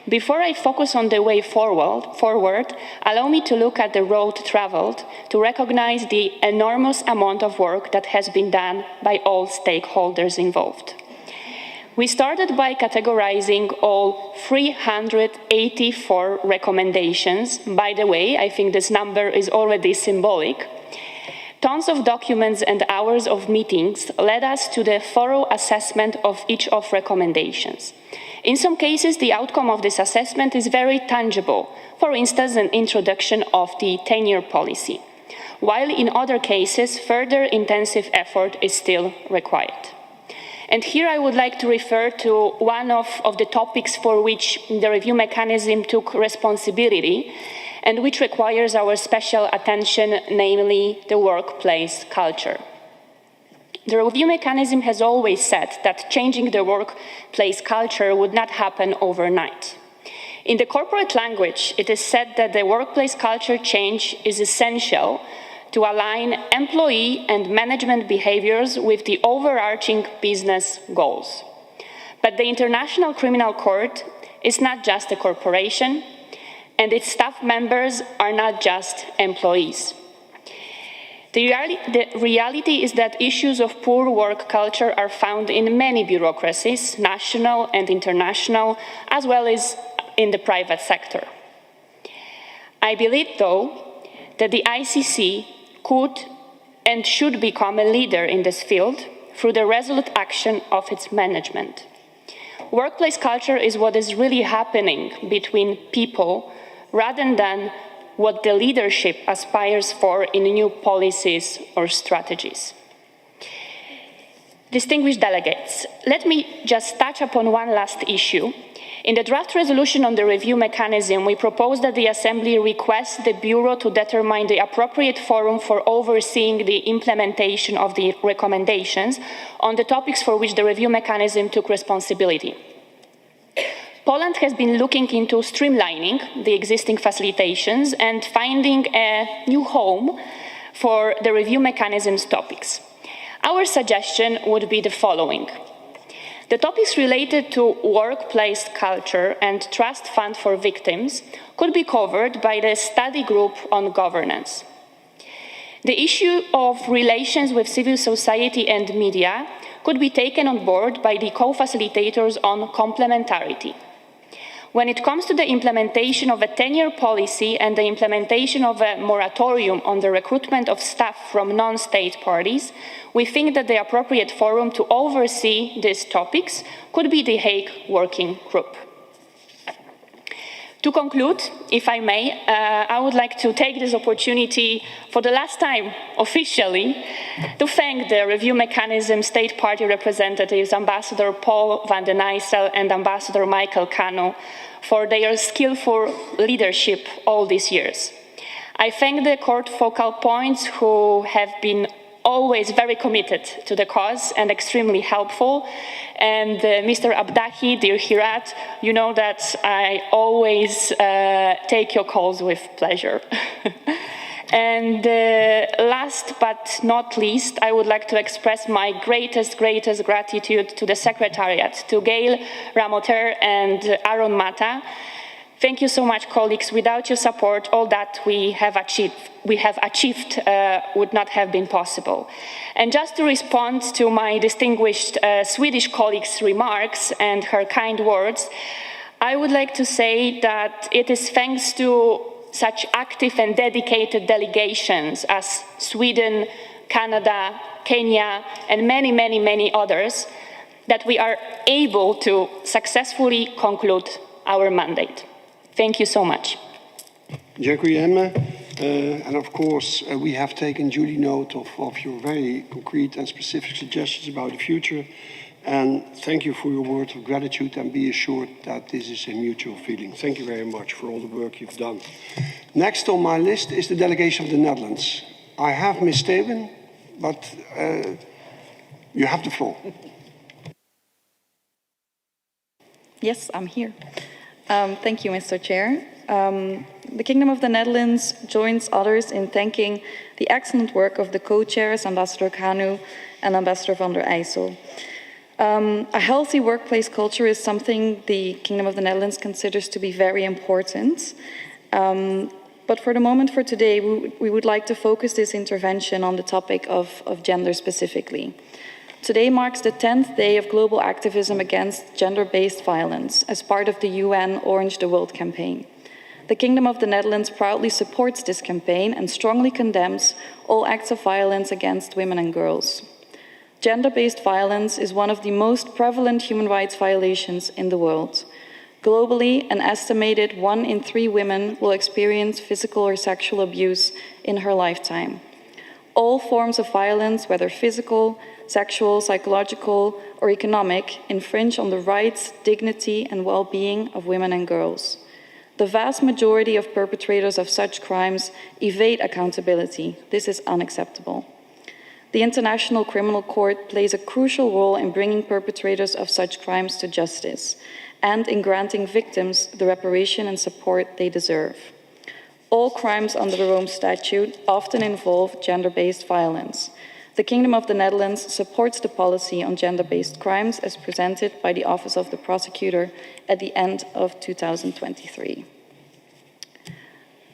Before I focus on the way forward, allow me to look at the road traveled to recognize the enormous amount of work that has been done by all stakeholders involved. We started by categorizing all 384 recommendations. By the way, I think this number is already symbolic. Tons of documents and hours of meetings led us to the thorough assessment of each of recommendations. In some cases, the outcome of this assessment is very tangible, for instance, an introduction of the tenure policy, while in other cases, further intensive effort is still required. And here I would like to refer to one of the topics for which the review mechanism took responsibility and which requires our special attention, namely the workplace culture. The review mechanism has always said that changing the workplace culture would not happen overnight. In the corporate language, it is said that the workplace culture change is essential to align employee and management behaviors with the overarching business goals. But the International Criminal Court is not just a corporation, and its staff members are not just employees. The reality is that issues of poor work culture are found in many bureaucracies, national and international, as well as in the private sector. I believe, though, that the ICC could and should become a leader in this field through the resolute action of its management. workplace culture is what is really happening between people rather than what the leadership aspires for in new policies or strategies. Distinguished delegates, let me just touch upon one last issue. In the draft resolution on the review mechanism, we propose that the Assembly request the Bureau to determine the appropriate forum for overseeing the implementation of the recommendations on the topics for which the review mechanism took responsibility. Poland has been looking into streamlining the existing facilitations and finding a new home for the review mechanism's topics. Our suggestion would be the following. The topics related to workplace culture and trust fund for victims could be covered by the study group on governance. The issue of relations with civil society and media could be taken on board by the co-facilitators on complementarity. When it comes to the implementation of a 10-year policy and the implementation of a moratorium on the recruitment of staff from non-state parties, we think that the appropriate forum to oversee these topics could be the Hague Working Group. To conclude, if I may, I would like to take this opportunity for the last time, officially, to thank the review mechanism state party representatives, Ambassador Paul van den Eyssel and Ambassador Michael Kanu, for their skillful leadership all these years. I thank the court focal points who have been always very committed to the cause and extremely helpful. And Mr. Abdahi, dear Hirat, you know that I always take your calls with pleasure. And last but not least, I would like to express my greatest gratitude to the Secretariat, to Gail Ramoter and Aaron Mata. Thank you so much, colleagues. Without your support, all that we have achieved would not have been possible. And just to respond to my distinguished Swedish colleague's remarks and her kind words, I would like to say that it is thanks to such active and dedicated delegations as Sweden, Canada, Kenya, and many others that we are able to successfully conclude our mandate. Thank you so much. Dziękujemy. And of course, we have taken duly note of your very concrete and specific suggestions about the future. And thank you for your words of gratitude, and be assured that this is a mutual feeling. Thank you very much for all the work you've done. Next on my list is the delegation of the Netherlands. I have Ms. Steven, but you have the floor. Yes, I'm here. Thank you, Mr. Chair. The Kingdom of the Netherlands joins others in thanking the excellent work of the co-chairs, Ambassador Kanu and Ambassador van der Eyssel. A healthy workplace culture is something the Kingdom of the Netherlands considers to be very important. But for the moment, for today, we would like to focus this intervention on the topic of gender specifically. Today marks the 10th day of global activism against gender-based violence as part of the UN Orange the World campaign. The Kingdom of the Netherlands proudly supports this campaign and strongly condemns all acts of violence against women and girls. Gender-based violence is one of the most prevalent human rights violations in the world. Globally, an estimated 1 in 3 women will experience physical or sexual abuse in her lifetime. All forms of violence, whether physical, sexual, psychological, or economic, infringe on the rights, dignity, and well-being of women and girls. The vast majority of perpetrators of such crimes evade accountability. This is unacceptable. The International Criminal Court plays a crucial role in bringing perpetrators of such crimes to justice and in granting victims the reparation and support they deserve. All crimes under the Rome Statute often involve gender-based violence. The Kingdom of the Netherlands supports the policy on gender-based crimes as presented by the Office of the Prosecutor at the end of 2023.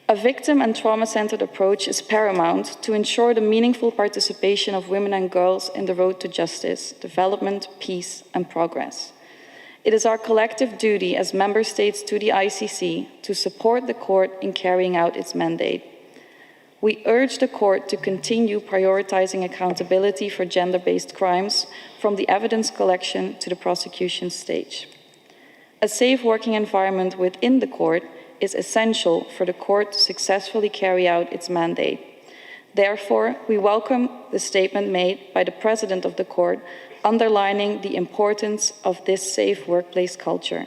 A victim and trauma-centered approach is paramount to ensure the meaningful participation of women and girls in the road to justice, development, peace, and progress. It is our collective duty as member states to the ICC to support the court in carrying out its mandate. We urge the court to continue prioritizing accountability for gender-based crimes from the evidence collection to the prosecution stage. A safe working environment within the court is essential for the court to successfully carry out its mandate. Therefore, we welcome the statement made by the President of the Court underlining the importance of this safe workplace culture.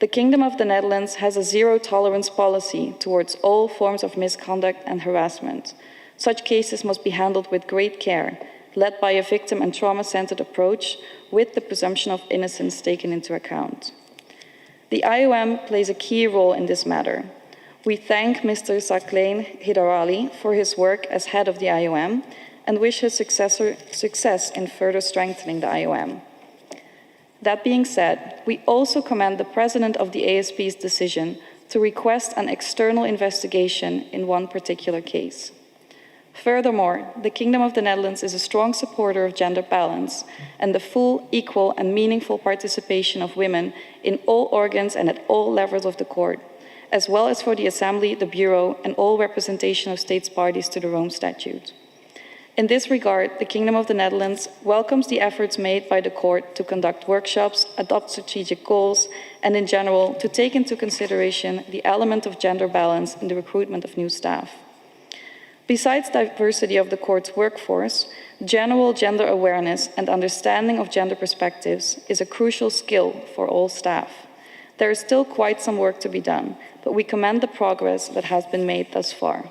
The Kingdom of the Netherlands has a zero-tolerance policy towards all forms of misconduct and harassment. Such cases must be handled with great care, led by a victim and trauma-centered approach with the presumption of innocence taken into account. The IOM plays a key role in this matter. We thank Mr. Sakleen Hidarali for his work as head of the IOM and wish his successor success in further strengthening the IOM. That being said, we also commend the President of the ASP's decision to request an external investigation in one particular case. Furthermore, the Kingdom of the Netherlands is a strong supporter of gender balance and the full, equal and meaningful participation of women in all organs and at all levels of the court, as well as for the Assembly, the Bureau and all representation of states parties to the Rome Statute. In this regard, the Kingdom of the Netherlands welcomes the efforts made by the Court to conduct workshops, adopt strategic goals, and in general, to take into consideration the element of gender balance in the recruitment of new staff. Besides diversity of the Court's workforce, general gender awareness and understanding of gender perspectives is a crucial skill for all staff. There is still quite some work to be done, but we commend the progress that has been made thus far.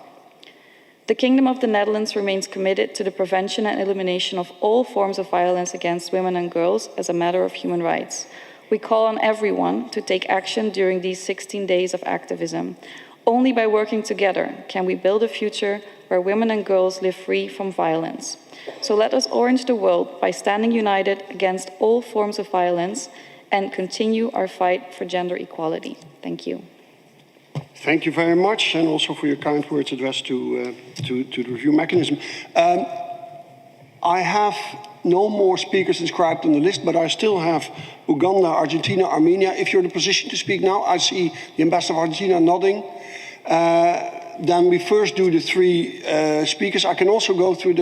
The Kingdom of the Netherlands remains committed to the prevention and elimination of all forms of violence against women and girls as a matter of human rights. We call on everyone to take action during these 16 days of activism. Only by working together can we build a future where women and girls live free from violence. So let us orange the world by standing united against all forms of violence and continue our fight for gender equality. Thank you. Thank you very much, and also for your kind words addressed to the review mechanism. I have no more speakers inscribed on the list, but I still have Uganda, Argentina, Armenia. If you're in a position to speak now, I see the Ambassador of Argentina nodding. Then we first do the three speakers. I can also go through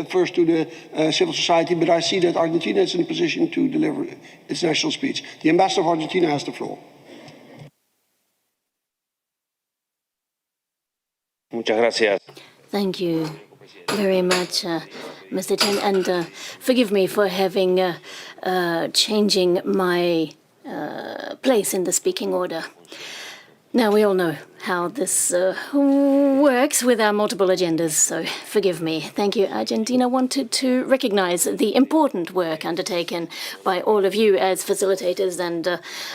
first to the civil society, but I see that Argentina is in a position to deliver its national speech. The Ambassador of Argentina has the floor. Muchas gracias. Thank you very much, Mr. Chen, and forgive me for having changing my place in the speaking order. Now, we all know how this works with our multiple agendas, so forgive me. Thank you. Argentina wanted to recognize the important work undertaken by all of you as facilitators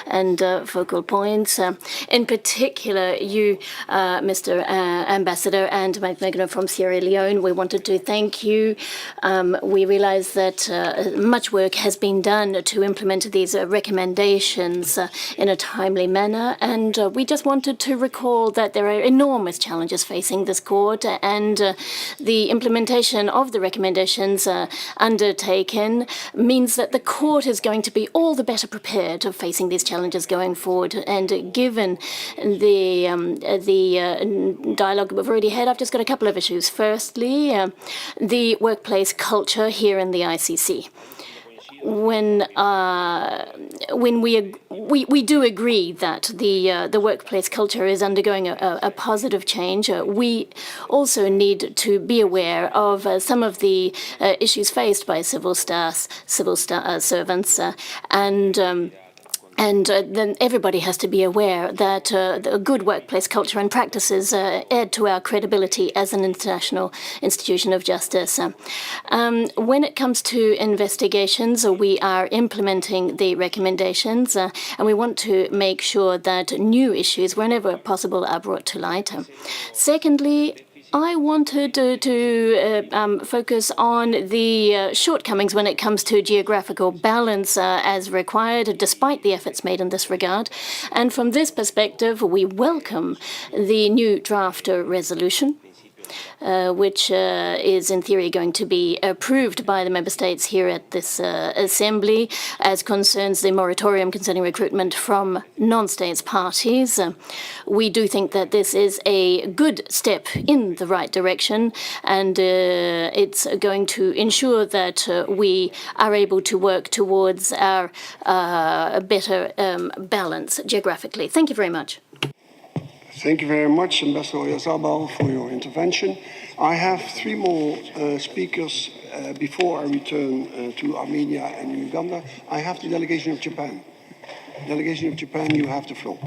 and focal points. In particular, you, Mr. Ambassador, and Mike Megano from Sierra Leone, we wanted to thank you. We realize that much work has been done to implement these recommendations in a timely manner, and we just wanted to recall that there are enormous challenges facing this court, and the implementation of the recommendations undertaken means that the court is going to be all the better prepared of facing these challenges going forward. And given the dialogue we've already had, I've just got a couple of issues. Firstly, the workplace culture here in the ICC. When we do agree that the workplace culture is undergoing a positive change, we also need to be aware of some of the issues faced by civil servants, and then everybody has to be aware that a good workplace culture and practices add to our credibility as an international institution of justice. When it comes to investigations, we are implementing the recommendations, and we want to make sure that new issues, whenever possible, are brought to light. Secondly, I wanted to focus on the shortcomings when it comes to geographical balance as required, despite the efforts made in this regard. And from this perspective, we welcome the new draft resolution. which is in theory going to be approved by the member states here at this assembly, as concerns the moratorium concerning recruitment from non-states parties. We do think that this is a good step in the right direction, and it's going to ensure that we are able to work towards our better balance geographically. Thank you very much. Thank you very much, Ambassador Oyarzabal, for your intervention. I have 3 more speakers before I return to Armenia and Uganda. I have the delegation of Japan. Delegation of Japan, you have the floor.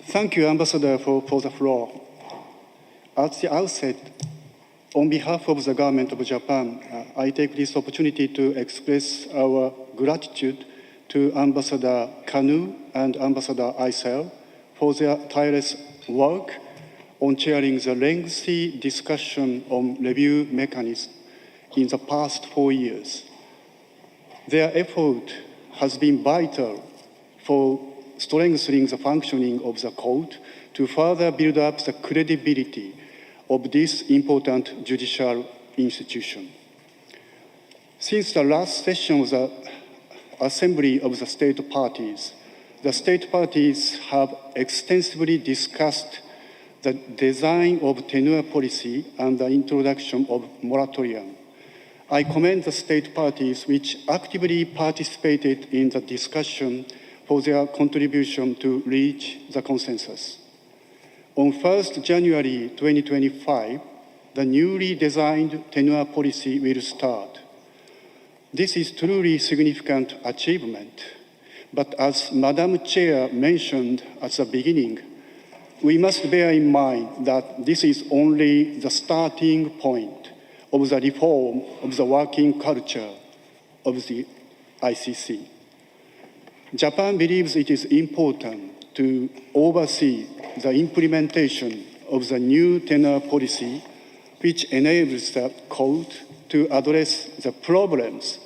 Thank you, Ambassador, for the floor. At the outset, on behalf of the government of Japan, I take this opportunity to express our gratitude to Ambassador Kanu and Ambassador Aisel for their tireless work on chairing the lengthy discussion on review mechanism in the past 4 years. Their effort has been vital for strengthening the functioning of the court to further build up the credibility of this important judicial institution. Since the last session of the Assembly of the State Parties have extensively discussed the design of tenure policy and the introduction of moratorium. I commend the state parties which actively participated in the discussion for their contribution to reach the consensus. On 1st January 2025, the newly designed tenure policy will start. This is truly significant achievement, but as Madam Chair mentioned at the beginning, we must bear in mind that this is only the starting point of the reform of the working culture of the ICC. Japan believes it is important to oversee the implementation of the new tenure policy, which enables the court to address the problems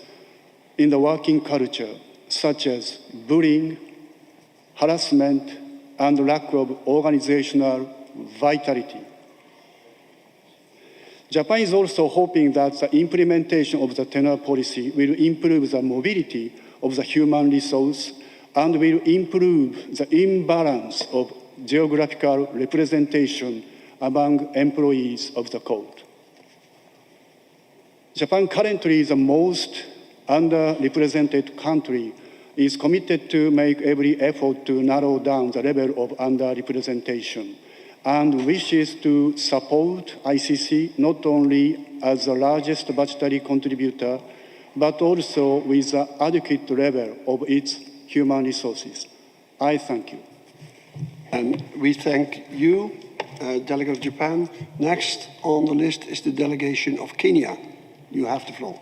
in the working culture, such as bullying, harassment, and lack of organizational vitality. Japan is also hoping that the implementation of the tenure policy will improve the mobility of the human resource and will improve the imbalance of geographical representation among employees of the court. Japan currently is the most underrepresented country, is committed to make every effort to narrow down the level of underrepresentation and wishes to support ICC not only as the largest budgetary contributor, but also with the adequate level of its human resources. I thank you. And we thank you, Delegate of Japan. Next on the list is the delegation of Kenya. You have the floor.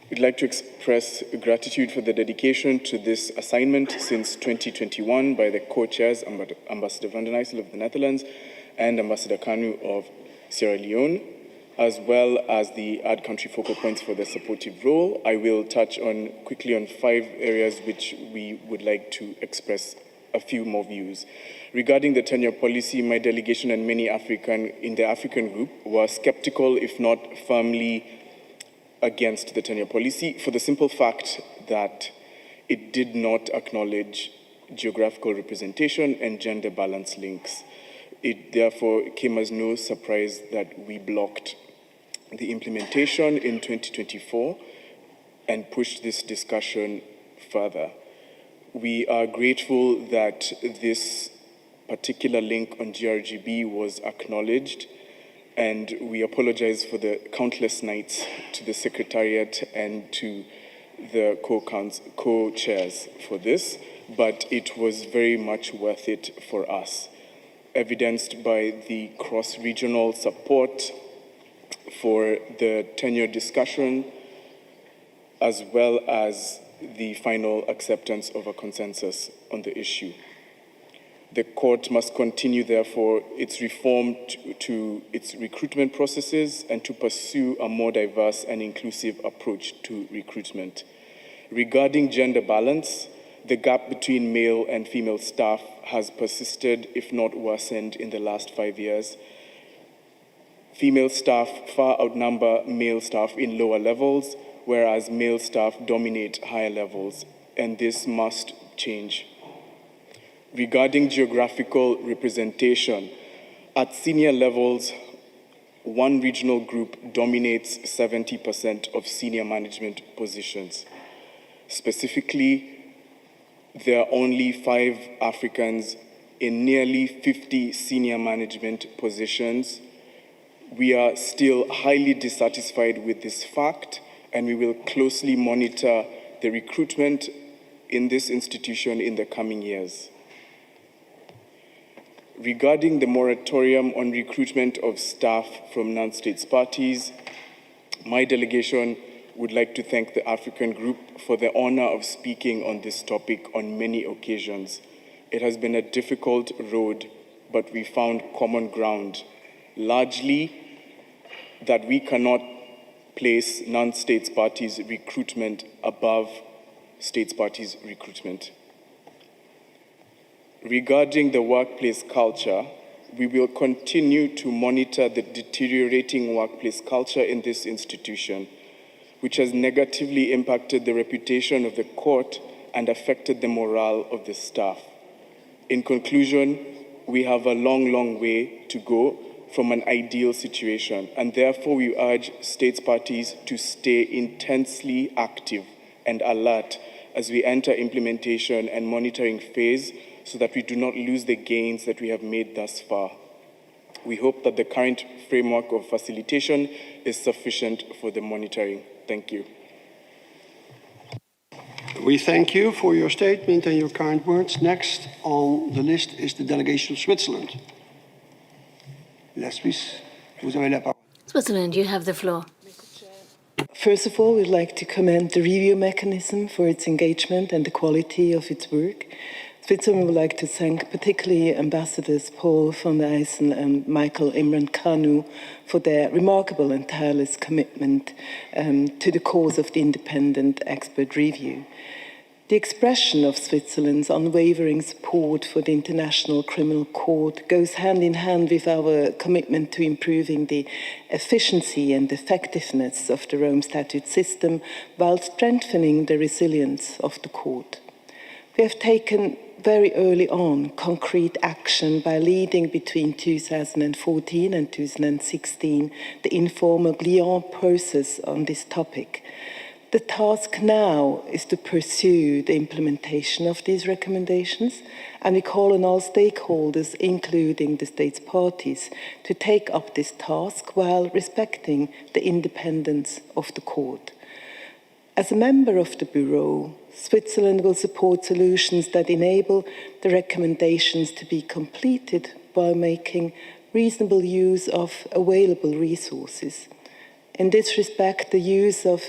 We'd like to express gratitude for the dedication to this assignment since 2021 by the co-chairs, Ambassador van den Eyssel of the Netherlands and Ambassador Kanu of Sierra Leone, as well as the Add Country Focal Points for their supportive role. I will touch quickly on 5 areas which we would like to express a few more views. Regarding the tenure policy, my delegation and many in the African group were skeptical, if not firmly against the tenure policy, for the simple fact that it did not acknowledge geographical representation and gender balance links. It therefore came as no surprise that we blocked the implementation in 2024 and pushed this discussion further. We are grateful that this particular link on GRGB was acknowledged, and we apologize for the countless nights to the Secretariat and to the co-chairs for this, but it was very much worth it for us, evidenced by the cross-regional support for the tenure discussion, as well as the final acceptance of a consensus on the issue. The court must continue, therefore, its reform to its recruitment processes and to pursue a more diverse and inclusive approach to recruitment. Regarding gender balance, the gap between male and female staff has persisted, if not worsened, in the last 5 years. Female staff far outnumber male staff in lower levels, whereas male staff dominate higher levels, and this must change. Regarding geographical representation, at senior levels, one regional group dominates 70% of senior management positions. Specifically, there are only 5 Africans in nearly 50 senior management positions. We are still highly dissatisfied with this fact, and we will closely monitor the recruitment in this institution in the coming years. Regarding the moratorium on recruitment of staff from non-state parties, my delegation would like to thank the African Group for the honor of speaking on this topic on many occasions. It has been a difficult road, but we found common ground, largely that we cannot place non-state parties' recruitment above state parties' recruitment. Regarding the workplace culture, we will continue to monitor the deteriorating workplace culture in this institution, which has negatively impacted the reputation of the court and affected the morale of the staff. In conclusion, we have a long way to go from an ideal situation, and therefore we urge state parties to stay intensely active and alert as we enter implementation and monitoring phase so that we do not lose the gains that we have made thus far. We hope that the current framework of facilitation is sufficient for the monitoring. Thank you. We thank you for your statement and your kind words. Next on the list is the delegation of Switzerland. Leslie, vous avez la parole. Switzerland, you have the floor. First of all, we'd like to commend the review mechanism for its engagement and the quality of its work. Switzerland would like to thank particularly Ambassadors Paul van der Eyssen and Michael Imran Kanu for their remarkable and tireless commitment to the cause of the independent expert review. The expression of Switzerland's unwavering support for the International Criminal Court goes hand in hand with our commitment to improving the efficiency and effectiveness of the Rome Statute system while strengthening the resilience of the court. We have taken very early on concrete action by leading between 2014 and 2016 the informal Lyon process on this topic. The task now is to pursue the implementation of these recommendations, and we call on all stakeholders, including the states parties, to take up this task while respecting the independence of the court. As a member of the Bureau, Switzerland will support solutions that enable the recommendations to be completed while making reasonable use of available resources. In this respect, the use of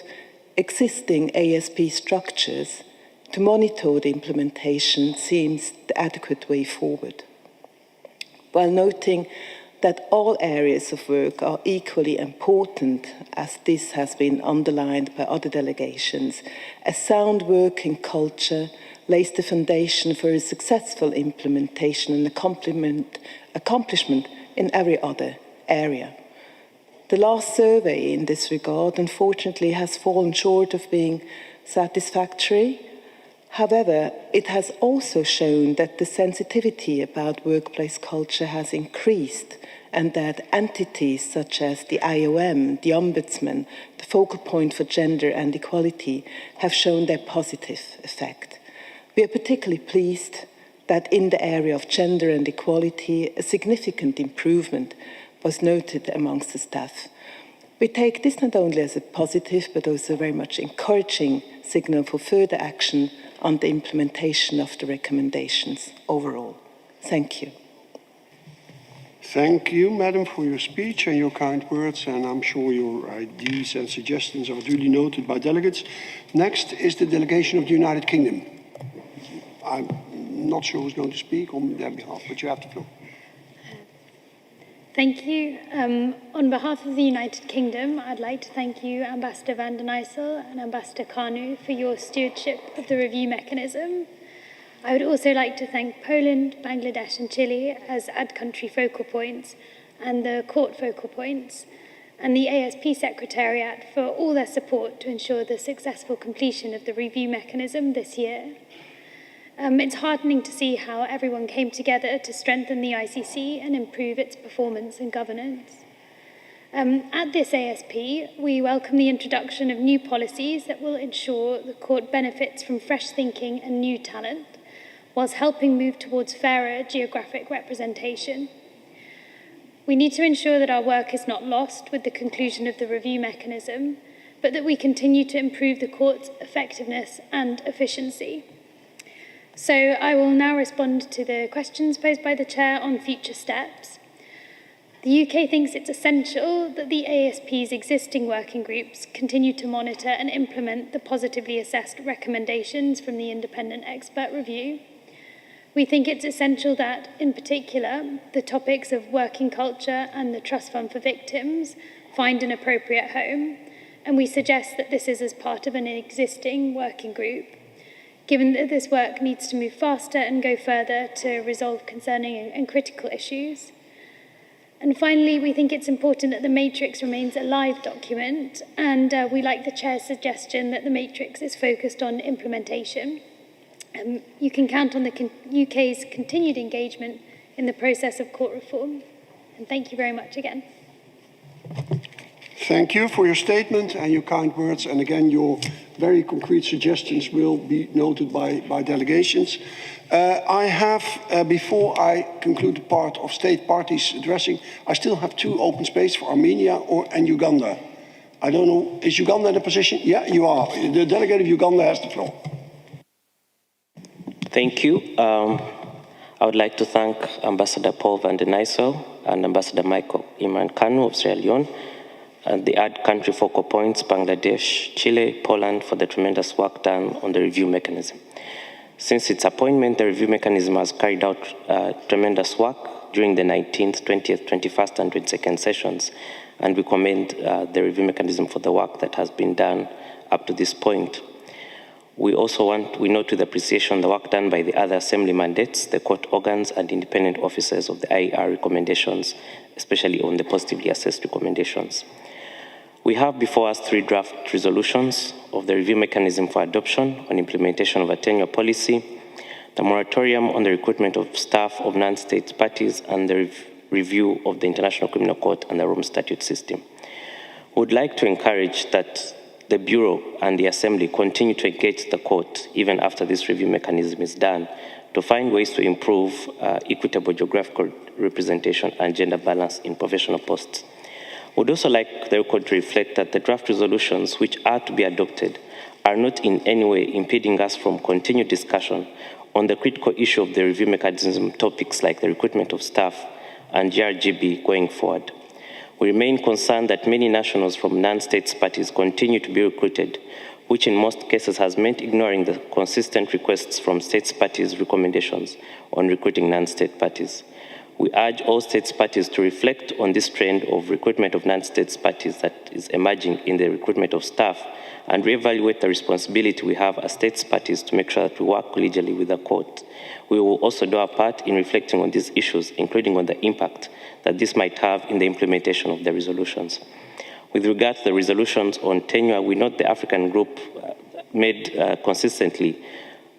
existing ASP structures to monitor the implementation seems the adequate way forward. While noting that all areas of work are equally important, as this has been underlined by other delegations, a sound working culture lays the foundation for a successful implementation and accomplishment in every other area. The last survey in this regard, unfortunately, has fallen short of being satisfactory. However, it has also shown that the sensitivity about workplace culture has increased and that entities such as the IOM, the Ombudsman, the Focal Point for Gender and Equality have shown their positive effect. We are particularly pleased that in the area of gender and equality, a significant improvement was noted amongst the staff. We take this not only as a positive, but also a very much encouraging signal for further action on the implementation of the recommendations overall. Thank you. Thank you, Madam, for your speech and your kind words, and I'm sure your ideas and suggestions are duly noted by delegates. Next is the delegation of the United Kingdom. I'm not sure who's going to speak on their behalf, but you have the floor. Thank you. On behalf of the United Kingdom, I'd like to thank you, Ambassador van den Eyssel and Ambassador Kanu, for your stewardship of the review mechanism. I would also like to thank Poland, Bangladesh and Chile as ad-country focal points and the court focal points, and the ASP Secretariat for all their support to ensure the successful completion of the review mechanism this year. It's heartening to see how everyone came together to strengthen the ICC and improve its performance and governance. At this ASP, we welcome the introduction of new policies that will ensure the court benefits from fresh thinking and new talent, whilst helping move towards fairer geographic representation. We need to ensure that our work is not lost with the conclusion of the review mechanism, but that we continue to improve the court's effectiveness and efficiency. So I will now respond to the questions posed by the Chair on future steps. The UK thinks it's essential that the ASP's existing working groups continue to monitor and implement the positively assessed recommendations from the independent expert review. We think it's essential that, in particular, the topics of working culture and the Trust Fund for Victims find an appropriate home, and we suggest that this is as part of an existing working group, given that this work needs to move faster and go further to resolve concerning and critical issues. And finally, we think it's important that the matrix remains a live document, and we like the Chair's suggestion that the matrix is focused on implementation. You can count on the UK's continued engagement in the process of court reform. And thank you very much again. Thank you for your statement and your kind words. And again, your very concrete suggestions will be noted by delegations. I have, before I conclude the part of state parties addressing, I still have two open space for Armenia and Uganda. I don't know, is Uganda in a position? Yeah, you are. The delegate of Uganda has the floor. Thank you. I would like to thank Ambassador Paul van den Eyssel and Ambassador Michael Imran Kanu of Sierra Leone, and the country focal points, Bangladesh, Chile, Poland, for the tremendous work done on the review mechanism. Since its appointment, the review mechanism has carried out tremendous work during the 19th, 20th, 21st, and 22nd sessions, and we commend the review mechanism for the work that has been done up to this point. We note with appreciation the work done by the other assembly mandates, the court organs, and independent officers of the IER recommendations, especially on the positively assessed recommendations. We have before us 3 draft resolutions of the review mechanism for adoption on implementation of a tenure policy, the moratorium on the recruitment of staff of non-state parties, and the review of the International Criminal Court and the Rome Statute system. We would like to encourage that the Bureau and the Assembly continue to engage the court even after this review mechanism is done to find ways to improve equitable geographical representation and gender balance in professional posts. We'd also like the record to reflect that the draft resolutions which are to be adopted are not in any way impeding us from continued discussion on the critical issue of the review mechanism topics like the recruitment of staff and GRGB going forward. We remain concerned that many nationals from non-state parties continue to be recruited, which in most cases has meant ignoring the consistent requests from state parties' recommendations on recruiting non-state parties. We urge all state parties to reflect on this trend of recruitment of non-state parties that is emerging in the recruitment of staff and reevaluate the responsibility we have as state parties to make sure that we work collegially with the court. We will also do our part in reflecting on these issues, including on the impact that this might have in the implementation of the resolutions. With regard to the resolutions on tenure, we note the African group made consistently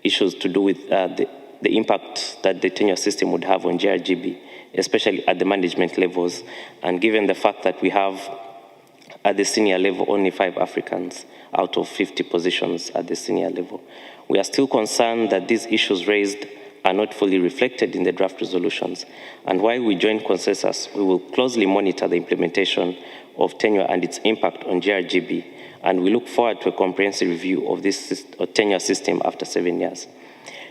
issues to do with the impact that the tenure system would have on GRGB, especially at the management levels, and given the fact that we have at the senior level only 5 Africans out of 50 positions at the senior level. We are still concerned that these issues raised are not fully reflected in the draft resolutions, and while we join consensus, we will closely monitor the implementation of tenure and its impact on GRGB, and we look forward to a comprehensive review of this tenure system after 7 years.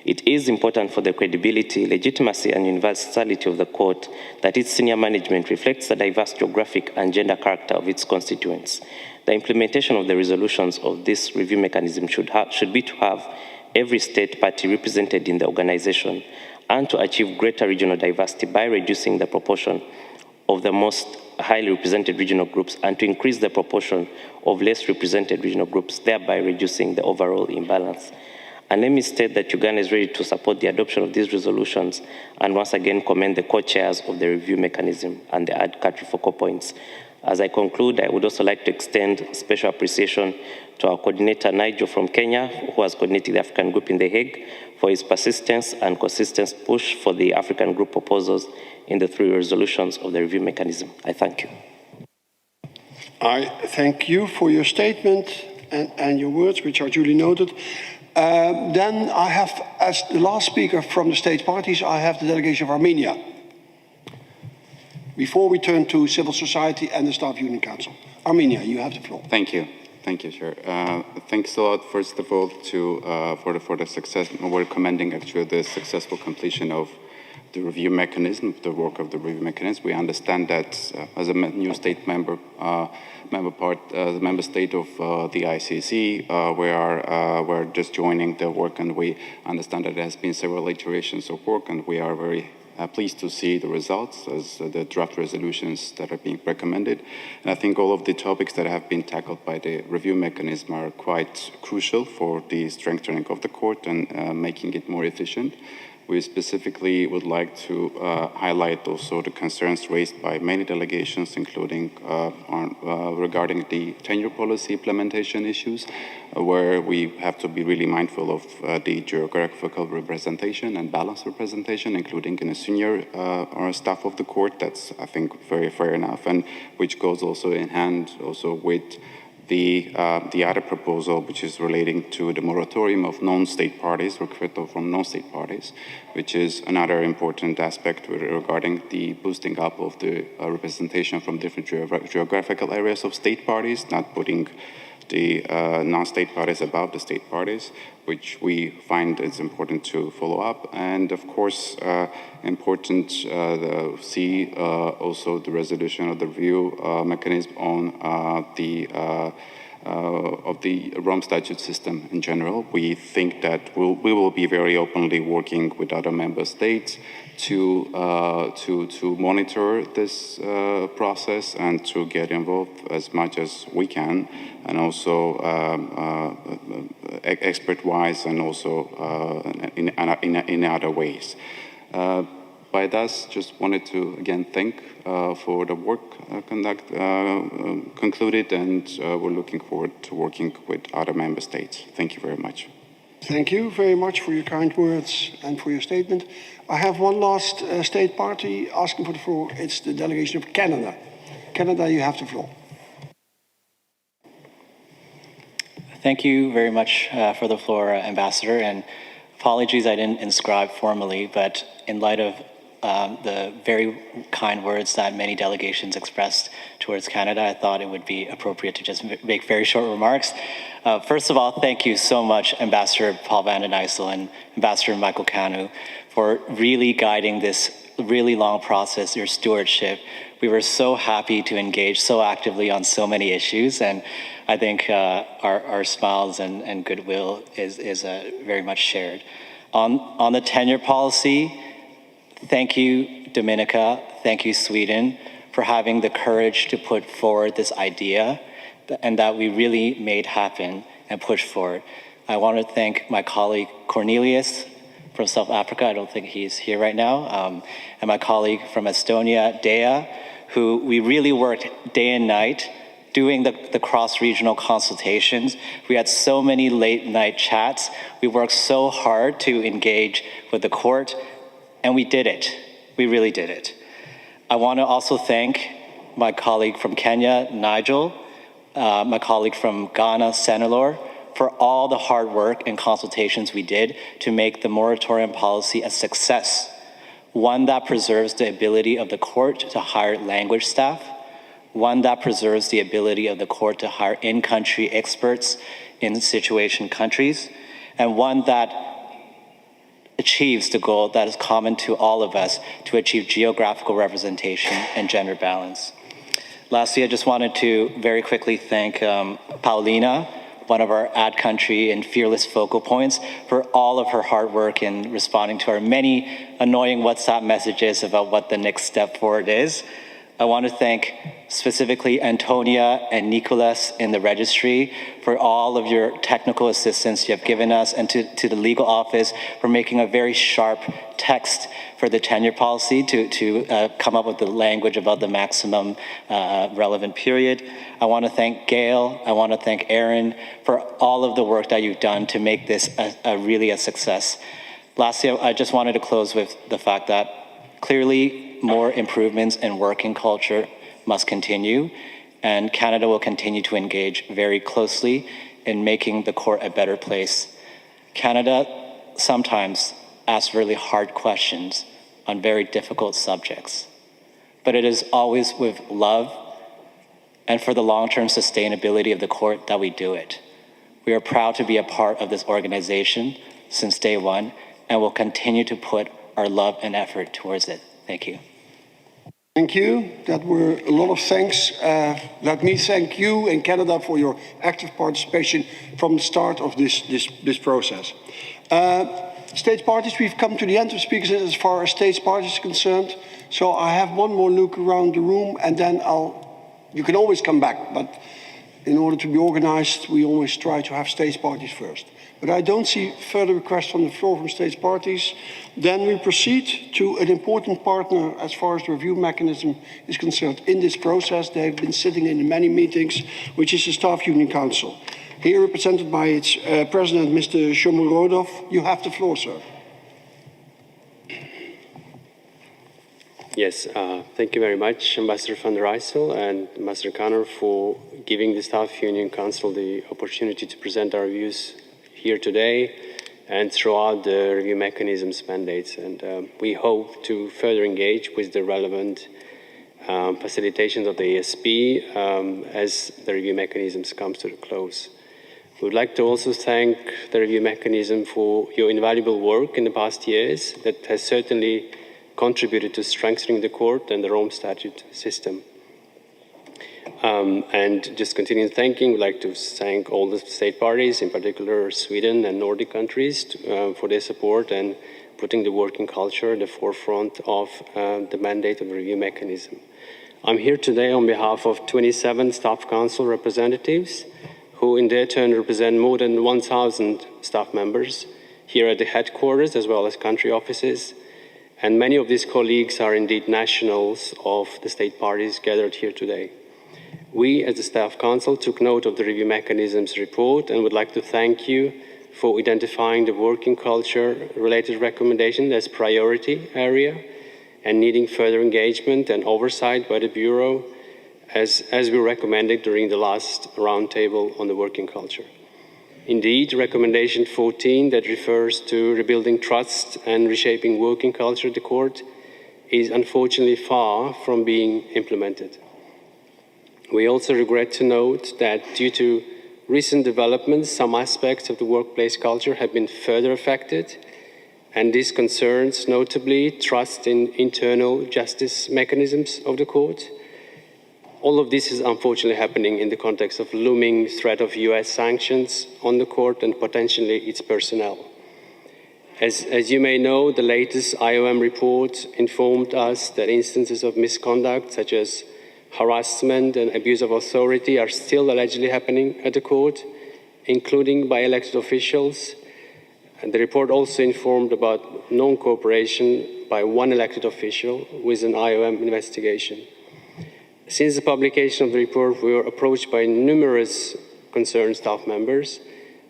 It is important for the credibility, legitimacy, and universality of the court that its senior management reflects the diverse geographic and gender character of its constituents. The implementation of the resolutions of this review mechanism should be to have every state party represented in the organization and to achieve greater regional diversity by reducing the proportion of the most highly represented regional groups and to increase the proportion of less represented regional groups, thereby reducing the overall imbalance. And let me state that Uganda is ready to support the adoption of these resolutions and once again commend the co-chairs of the review mechanism and the add country focal points. As I conclude, I would also like to extend special appreciation to our coordinator, Nigel from Kenya, who has coordinated the African group in The Hague, for his persistence and consistent push for the African group proposals in the 3 resolutions of the review mechanism. I thank you. I thank you for your statement and your words, which are duly noted. Then I have, as the last speaker from the state parties, I have the delegation of Armenia. Before we turn to civil society and the Staff Union Council. Armenia, you have the floor. Thank you. Thank you, Chair. Thanks a lot, first of all, for the success. We're commending actually the successful completion of the review mechanism, the work of the review mechanism. We understand that as a new state member, the member state of the ICC, we're just joining the work, and we understand that there has been several iterations of work, and we are very pleased to see the results as the draft resolutions that are being recommended. And I think all of the topics that have been tackled by the review mechanism are quite crucial for the strengthening of the court and making it more efficient. We specifically would like to highlight also the concerns raised by many delegations, including regarding the tenure policy implementation issues, where we have to be really mindful of the geographical representation and balanced representation, including in a senior staff of the court. That's, I think, very fair enough, and which goes also in hand also with the other proposal, which is relating to the moratorium of non-state parties, requests from non-state parties, which is another important aspect regarding the boosting up of the representation from different geographical areas of state parties, not putting the non-state parties above the state parties, which we find is important to follow up. And of course, important to see also the resolution of the review mechanism on of the Rome Statute system in general. We think that we will be very openly working with other member states to monitor this process and to get involved as much as we can, and also expert-wise, and also in other ways. By that, just wanted to again thank for the work concluded, and we're looking forward to working with other member states. Thank you very much. Thank you very much for your kind words and for your statement. I have one last state party asking for the floor. It's the delegation of Canada. Canada, you have the floor. Thank you very much for the floor, Ambassador, and apologies I didn't inscribe formally, but in light of the very kind words that many delegations expressed towards Canada, I thought it would be appropriate to just make very short remarks. First of all, thank you so much, Ambassador Paul van den Uysel and Ambassador Michael Kanu, for really guiding this really long process, your stewardship. We were so happy to engage so actively on so many issues, and I think our smiles and goodwill is very much shared. On the tenure policy, thank you, Dominica, thank you, Sweden, for having the courage to put forward this idea and that we really made happen and push forward. I want to thank my colleague Cornelius from South Africa, I don't think he's here right now, and my colleague from Estonia, Dea, who we really worked day and night doing the cross-regional consultations. We had so many late-night chats. We worked so hard to engage with the court, and we did it. We really did it. I want to also thank my colleague from Kenya, Nigel, my colleague from Ghana, Senelor, for all the hard work and consultations we did to make the moratorium policy a success, one that preserves the ability of the court to hire language staff, one that preserves the ability of the court to hire in-country experts in situation countries, and one that achieves the goal that is common to all of us to achieve geographical representation and gender balance. Lastly, I just wanted to very quickly thank Paulina, one of our ad country and fearless focal points, for all of her hard work in responding to our many annoying WhatsApp messages about what the next step forward is. I want to thank specifically Antonia and Nicholas in the registry for all of your technical assistance you have given us, and to the legal office for making a very sharp text for the tenure policy to come up with the language about the maximum relevant period. I want to thank Gail, I want to thank Aaron for all of the work that you've done to make this really a success. Lastly, I just wanted to close with the fact that clearly more improvements in working culture must continue, and Canada will continue to engage very closely in making the court a better place. Canada sometimes asks really hard questions on very difficult subjects, but it is always with love and for the long-term sustainability of the court that we do it. We are proud to be a part of this organization since day one, and will continue to put our love and effort towards it. Thank you. Thank you. That were a lot of thanks. Let me thank you and Canada for your active participation from the start of this process. States parties, we've come to the end of speakers as far as states parties are concerned. So I have one more look around the room, and then you can always come back, but in order to be organized, we always try to have states parties first. But I don't see further requests from the floor from states parties. Then we proceed to an important partner as far as the review mechanism is concerned in this process. They've been sitting in many meetings, which is the Staff Union Council. Here represented by its president, Mr. Shomorodov. You have the floor, sir. Yes, thank you very much, Ambassador van der Rijssel and Ambassador Connor, for giving the Staff Union Council the opportunity to present our views here today and throughout the review mechanism's mandates. And we hope to further engage with the relevant facilitations of the ASP as the review mechanisms comes to a close. We would like to also thank the review mechanism for your invaluable work in the past years that has certainly contributed to strengthening the court and the Rome Statute system. And just continuing thanking, we'd like to thank all the state parties, in particular Sweden and Nordic countries, for their support and putting the working culture at the forefront of the mandate of the review mechanism. I'm here today on behalf of 27 Staff Council representatives who in their turn represent more than 1,000 staff members here at the headquarters as well as country offices. And many of these colleagues are indeed nationals of the state parties gathered here today. We, as the Staff Council, took note of the review mechanism's report and would like to thank you for identifying the working culture-related recommendation as priority area and needing further engagement and oversight by the Bureau, as we recommended during the last roundtable on the working culture. Indeed, recommendation 14 that refers to rebuilding trust and reshaping working culture at the court is unfortunately far from being implemented. We also regret to note that due to recent developments, some aspects of the workplace culture have been further affected, and this concerns notably trust in internal justice mechanisms of the court. All of this is unfortunately happening in the context of looming threat of US sanctions on the court and potentially its personnel. As you may know, the latest IOM report informed us that instances of misconduct such as harassment and abuse of authority are still allegedly happening at the court, including by elected officials. And the report also informed about non-cooperation by one elected official with an IOM investigation. Since the publication of the report, we were approached by numerous concerned staff members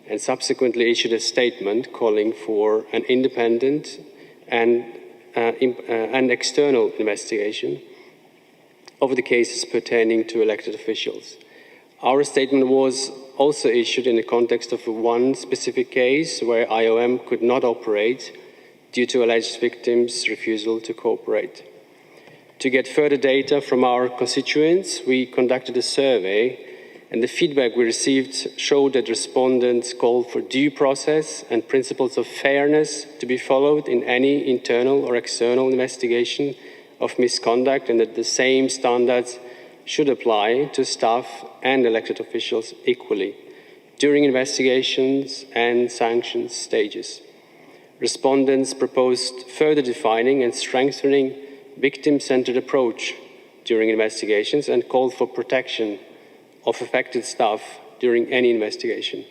and subsequently issued a statement calling for an independent and external investigation of the cases pertaining to elected officials. Our statement was also issued in the context of one specific case where IOM could not operate due to alleged victims' refusal to cooperate. To get further data from our constituents, we conducted a survey, and the feedback we received showed that respondents called for due process and principles of fairness to be followed in any internal or external investigation of misconduct, and that the same standards should apply to staff and elected officials equally during investigations and sanctions stages. Respondents proposed further defining and strengthening victim-centered approach during investigations and called for protection of affected staff during any investigation.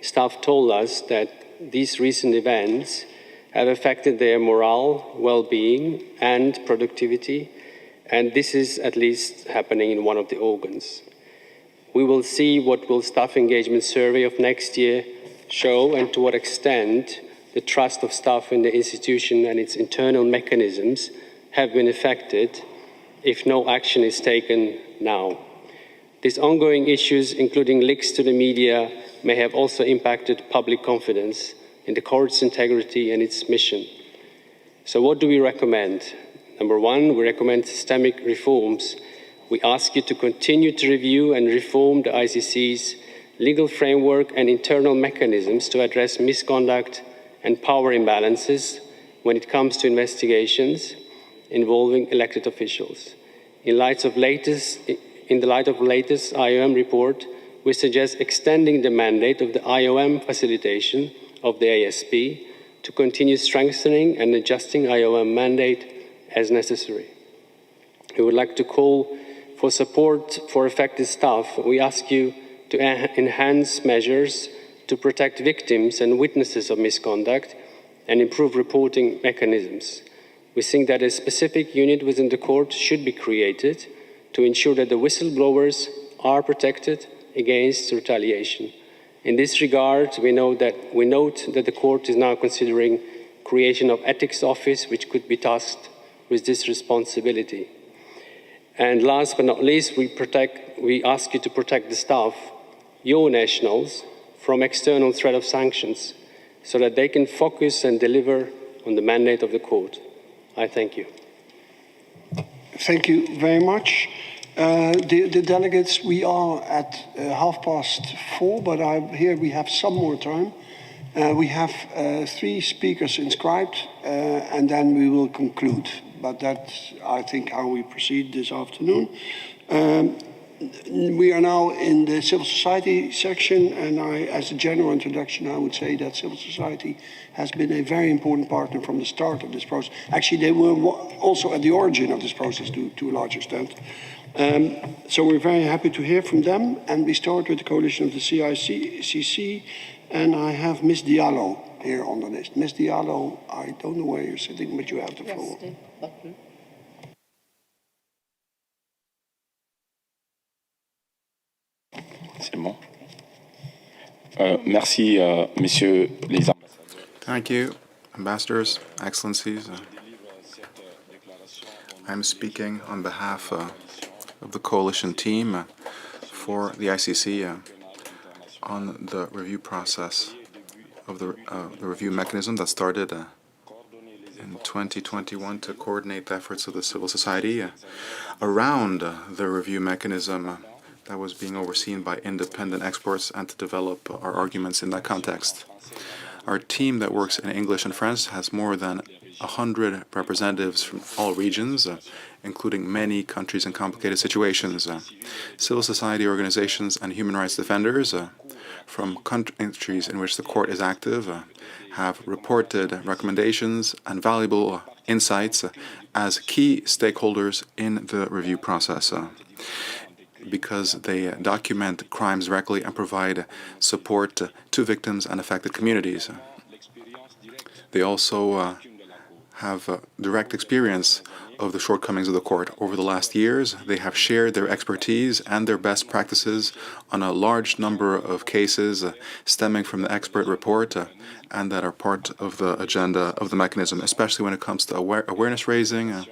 Staff told us that these recent events have affected their morale, well-being, and productivity, and this is at least happening in one of the organs. We will see what will staff engagement survey of next year show and to what extent the trust of staff in the institution and its internal mechanisms have been affected if no action is taken now. These ongoing issues, including leaks to the media, may have also impacted public confidence in the court's integrity and its mission. So what do we recommend? Number one, we recommend systemic reforms. We ask you to continue to review and reform the ICC's legal framework and internal mechanisms to address misconduct and power imbalances when it comes to investigations involving elected officials. In the light of latest IOM report, we suggest extending the mandate of the IOM facilitation of the ASP to continue strengthening and adjusting IOM mandate as necessary. We would like to call for support for affected staff. We ask you to enhance measures to protect victims and witnesses of misconduct and improve reporting mechanisms. We think that a specific unit within the court should be created to ensure that the whistleblowers are protected against retaliation. In this regard, we note that the court is now considering creation of ethics office, which could be tasked with this responsibility. And last but not least, we ask you to protect the staff, your nationals, from external threat of sanctions, so that they can focus and deliver on the mandate of the court. I thank you. Thank you very much. The delegates, we are at 4:30, but here we have some more time. We have 3 speakers inscribed, and then we will conclude. But that's, I think, how we proceed this afternoon. We are now in the civil society section, and as a general introduction, I would say that civil society has been a very important partner from the start of this process. Actually, they were also at the origin of this process to a large extent. So we're very happy to hear from them, and we start with the coalition of the CICC, and I have Ms. Diallo here on the list. Ms. Diallo, I don't know where you're sitting, but you have the floor. C'est bon. Merci, messieurs les ambassadeurs. Thank you, ambassadors, excellencies. I'm speaking on behalf of the coalition team for the ICC on the review process of the review mechanism that started in 2021 to coordinate the efforts of the civil society around the review mechanism that was being overseen by independent experts and to develop our arguments in that context. Our team that works in English and French has more than 100 representatives from all regions, including many countries in complicated situations, civil society organizations and human rights defenders from countries in which the court is active have reported recommendations and valuable insights as key stakeholders in the review process, because they document crimes directly and provide support to victims and affected communities. They also have direct experience of the shortcomings of the court. Over the last years, they have shared their expertise and their best practices on a large number of cases stemming from the expert report and that are part of the agenda of the mechanism, especially when it comes to awareness raising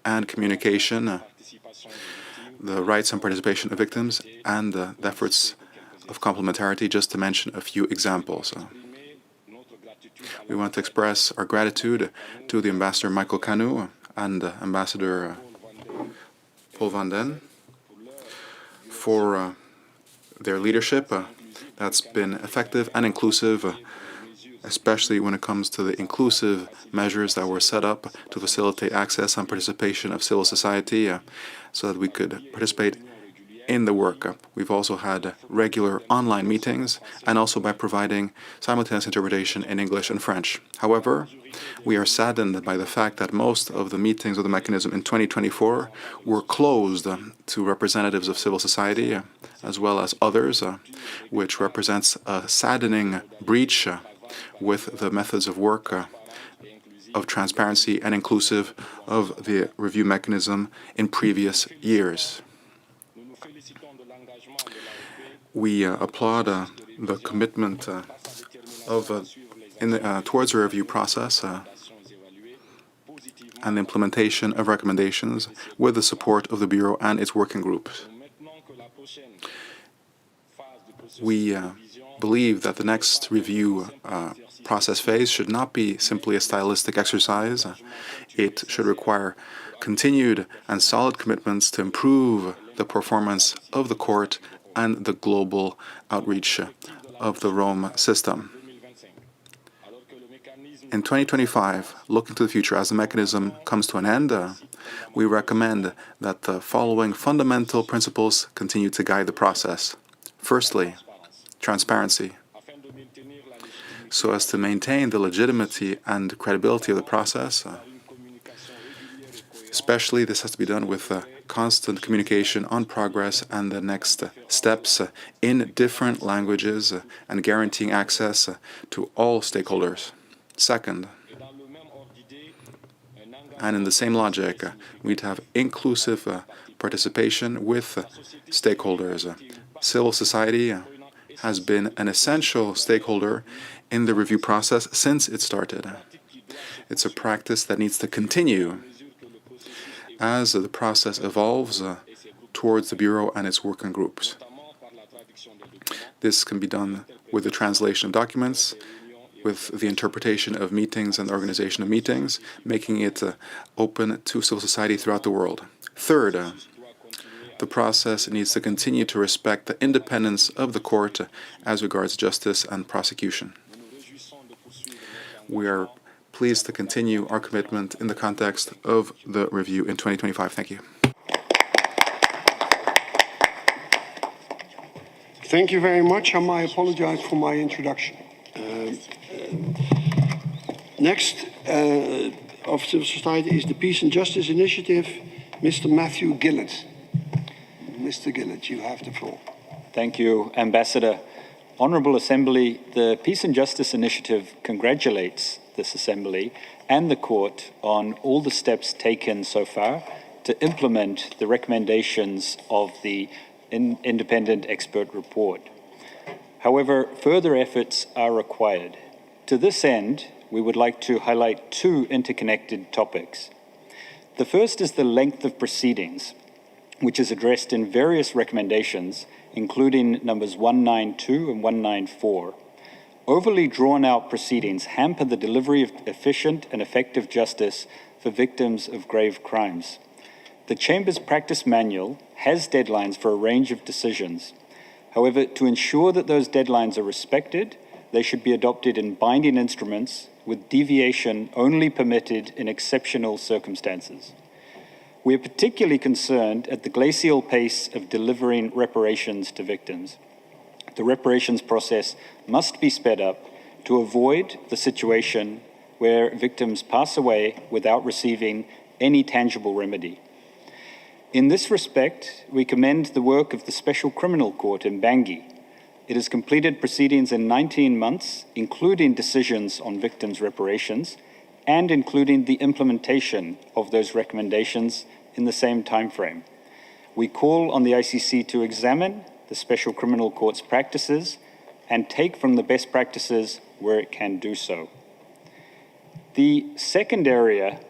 and communication, the rights and participation of victims, and the efforts of complementarity, just to mention a few examples. We want to express our gratitude to the Ambassador Michael Canu and Ambassador Paul van Den for their leadership that's been effective and inclusive, especially when it comes to the inclusive measures that were set up to facilitate access and participation of civil society so that we could participate in the work. We've also had regular online meetings and also by providing simultaneous interpretation in English and French. However, we are saddened by the fact that most of the meetings of the mechanism in 2024 were closed to representatives of civil society as well as others, which represents a saddening breach with the methods of work of transparency and inclusive of the review mechanism in previous years. We applaud the commitment towards the review process and the implementation of recommendations with the support of the Bureau and its working groups. We believe that the next review process phase should not be simply a stylistic exercise. It should require continued and solid commitments to improve the performance of the court and the global outreach of the Rome system. In 2025, looking to the future, as the mechanism comes to an end, we recommend that the following fundamental principles continue to guide the process. Firstly, transparency, so as to maintain the legitimacy and credibility of the process. Especially, this has to be done with constant communication on progress and the next steps in different languages and guaranteeing access to all stakeholders. Second, and in the same logic, we'd have inclusive participation with stakeholders. Civil society has been an essential stakeholder in the review process since it started. It's a practice that needs to continue as the process evolves towards the Bureau and its working groups. This can be done with the translation of documents, with the interpretation of meetings and the organization of meetings, making it open to civil society throughout the world. Third, the process needs to continue to respect the independence of the court as regards justice and prosecution. We are pleased to continue our commitment in the context of the review in 2025. Thank you. Thank you very much, and I apologize for my introduction. Next of civil society is the Peace and Justice Initiative, Mr. Matthew Gillett. Mr. Gillett, you have the floor. Thank you, Ambassador. Honourable Assembly, the Peace and Justice Initiative congratulates this Assembly and the Court on all the steps taken so far to implement the recommendations of the independent expert report. However, further efforts are required. To this end, we would like to highlight two interconnected topics. The first is the length of proceedings, which is addressed in various recommendations, including numbers 192 and 194. Overly drawn-out proceedings hamper the delivery of efficient and effective justice for victims of grave crimes. The Chamber's practice manual has deadlines for a range of decisions. However, to ensure that those deadlines are respected, they should be adopted in binding instruments with deviation only permitted in exceptional circumstances. We are particularly concerned at the glacial pace of delivering reparations to victims. The reparations process must be sped up to avoid the situation where victims pass away without receiving any tangible remedy. In this respect, we commend the work of the Special Criminal Court in Bangui. It has completed proceedings in 19 months, including decisions on victims' reparations, and including the implementation of those recommendations in the same timeframe. We call on the ICC to examine the Special Criminal Court's practices and take from the best practices where it can do so. The second area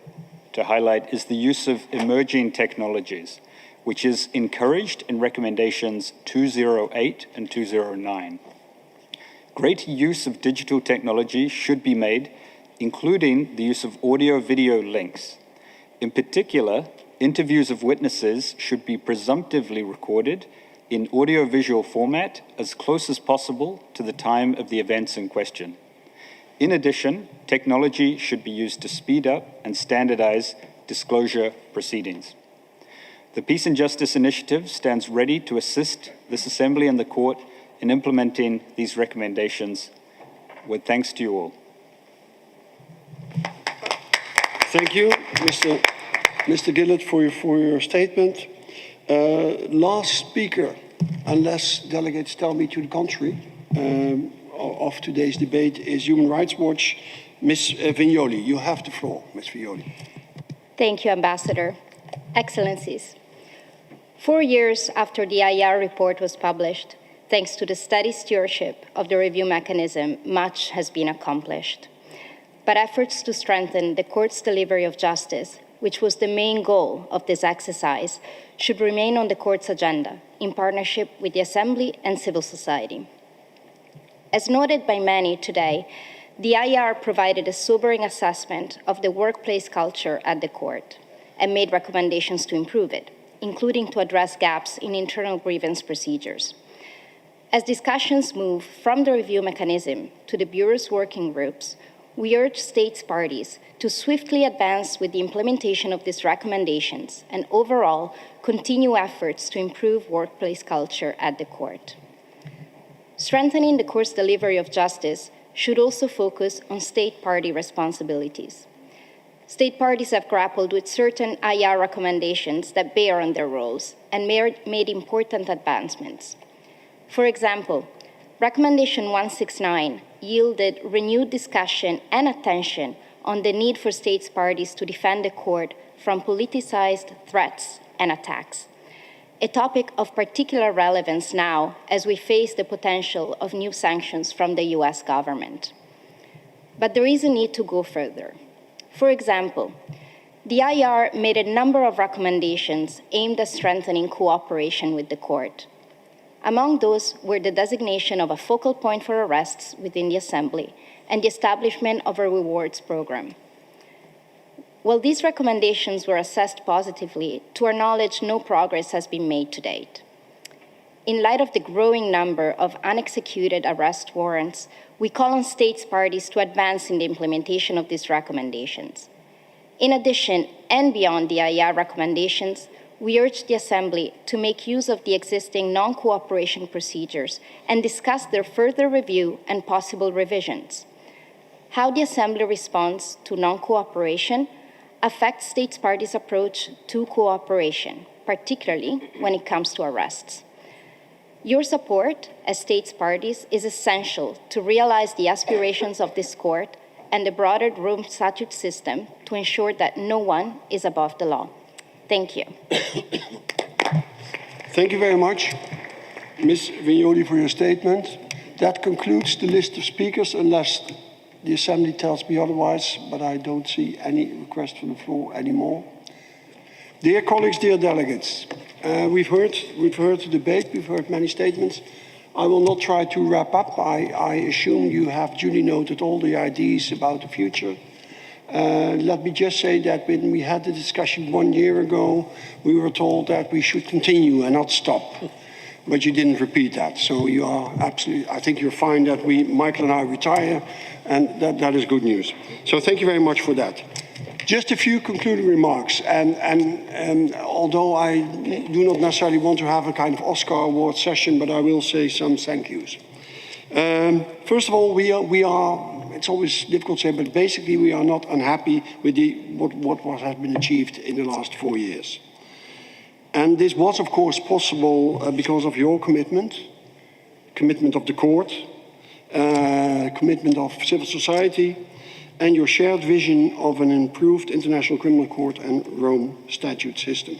to highlight is the use of emerging technologies, which is encouraged in recommendations 208 and 209. Greater use of digital technology should be made, including the use of audio-video links. In particular, interviews of witnesses should be presumptively recorded in audio-visual format as close as possible to the time of the events in question. In addition, technology should be used to speed up and standardize disclosure proceedings. The Peace and Justice Initiative stands ready to assist this Assembly and the Court in implementing these recommendations, with thanks to you all. Thank you, Mr. Gillett, for your statement. Last speaker, unless delegates tell me to the contrary, of today's debate is Human Rights Watch. Ms. Vignoli, you have the floor, Ms. Vignoli. Thank you, Ambassador. Excellencies, 4 years after the IR report was published, thanks to the steady stewardship of the review mechanism, much has been accomplished. But efforts to strengthen the court's delivery of justice, which was the main goal of this exercise, should remain on the court's agenda in partnership with the Assembly and civil society. As noted by many today, the IR provided a sobering assessment of the workplace culture at the court and made recommendations to improve it, including to address gaps in internal grievance procedures. As discussions move from the review mechanism to the Bureau's working groups, we urge states parties to swiftly advance with the implementation of these recommendations and overall continue efforts to improve workplace culture at the court. Strengthening the court's delivery of justice should also focus on state party responsibilities. State parties have grappled with certain IR recommendations that bear on their roles and made important advancements. For example, Recommendation 169 yielded renewed discussion and attention on the need for states parties to defend the court from politicized threats and attacks, a topic of particular relevance now as we face the potential of new sanctions from the US government. But there is a need to go further. For example, the IR made a number of recommendations aimed at strengthening cooperation with the court. Among those were the designation of a focal point for arrests within the Assembly and the establishment of a rewards program. While these recommendations were assessed positively, to our knowledge, no progress has been made to date. In light of the growing number of unexecuted arrest warrants, we call on states parties to advance in the implementation of these recommendations. In addition, and beyond the IR recommendations, we urge the Assembly to make use of the existing non-cooperation procedures and discuss their further review and possible revisions. How the Assembly responds to non-cooperation affects states parties' approach to cooperation, particularly when it comes to arrests. Your support as states parties is essential to realize the aspirations of this court and the broader Rome Statute system to ensure that no one is above the law. Thank you. Thank you very much, Ms. Vignoli, for your statement. That concludes the list of speakers, unless the Assembly tells me otherwise, but I don't see any request for the floor anymore. Dear colleagues, dear delegates, we've heard the debate, we've heard many statements. I will not try to wrap up. I assume you have duly noted all the ideas about the future. Let me just say that when we had the discussion 1 year ago, we were told that we should continue and not stop. But you didn't repeat that. So you are absolutely, I think you're fine that Michael and I retire, and that is good news. So thank you very much for that. Just a few concluding remarks, and although I do not necessarily want to have a kind of Oscar award session, but I will say some thank yous. First of all, we are, it's always difficult to say, but basically we are not unhappy with what has been achieved in the last 4 years. And this was, of course, possible because of your commitment of the court, commitment of civil society, and your shared vision of an improved International Criminal Court and Rome Statute system.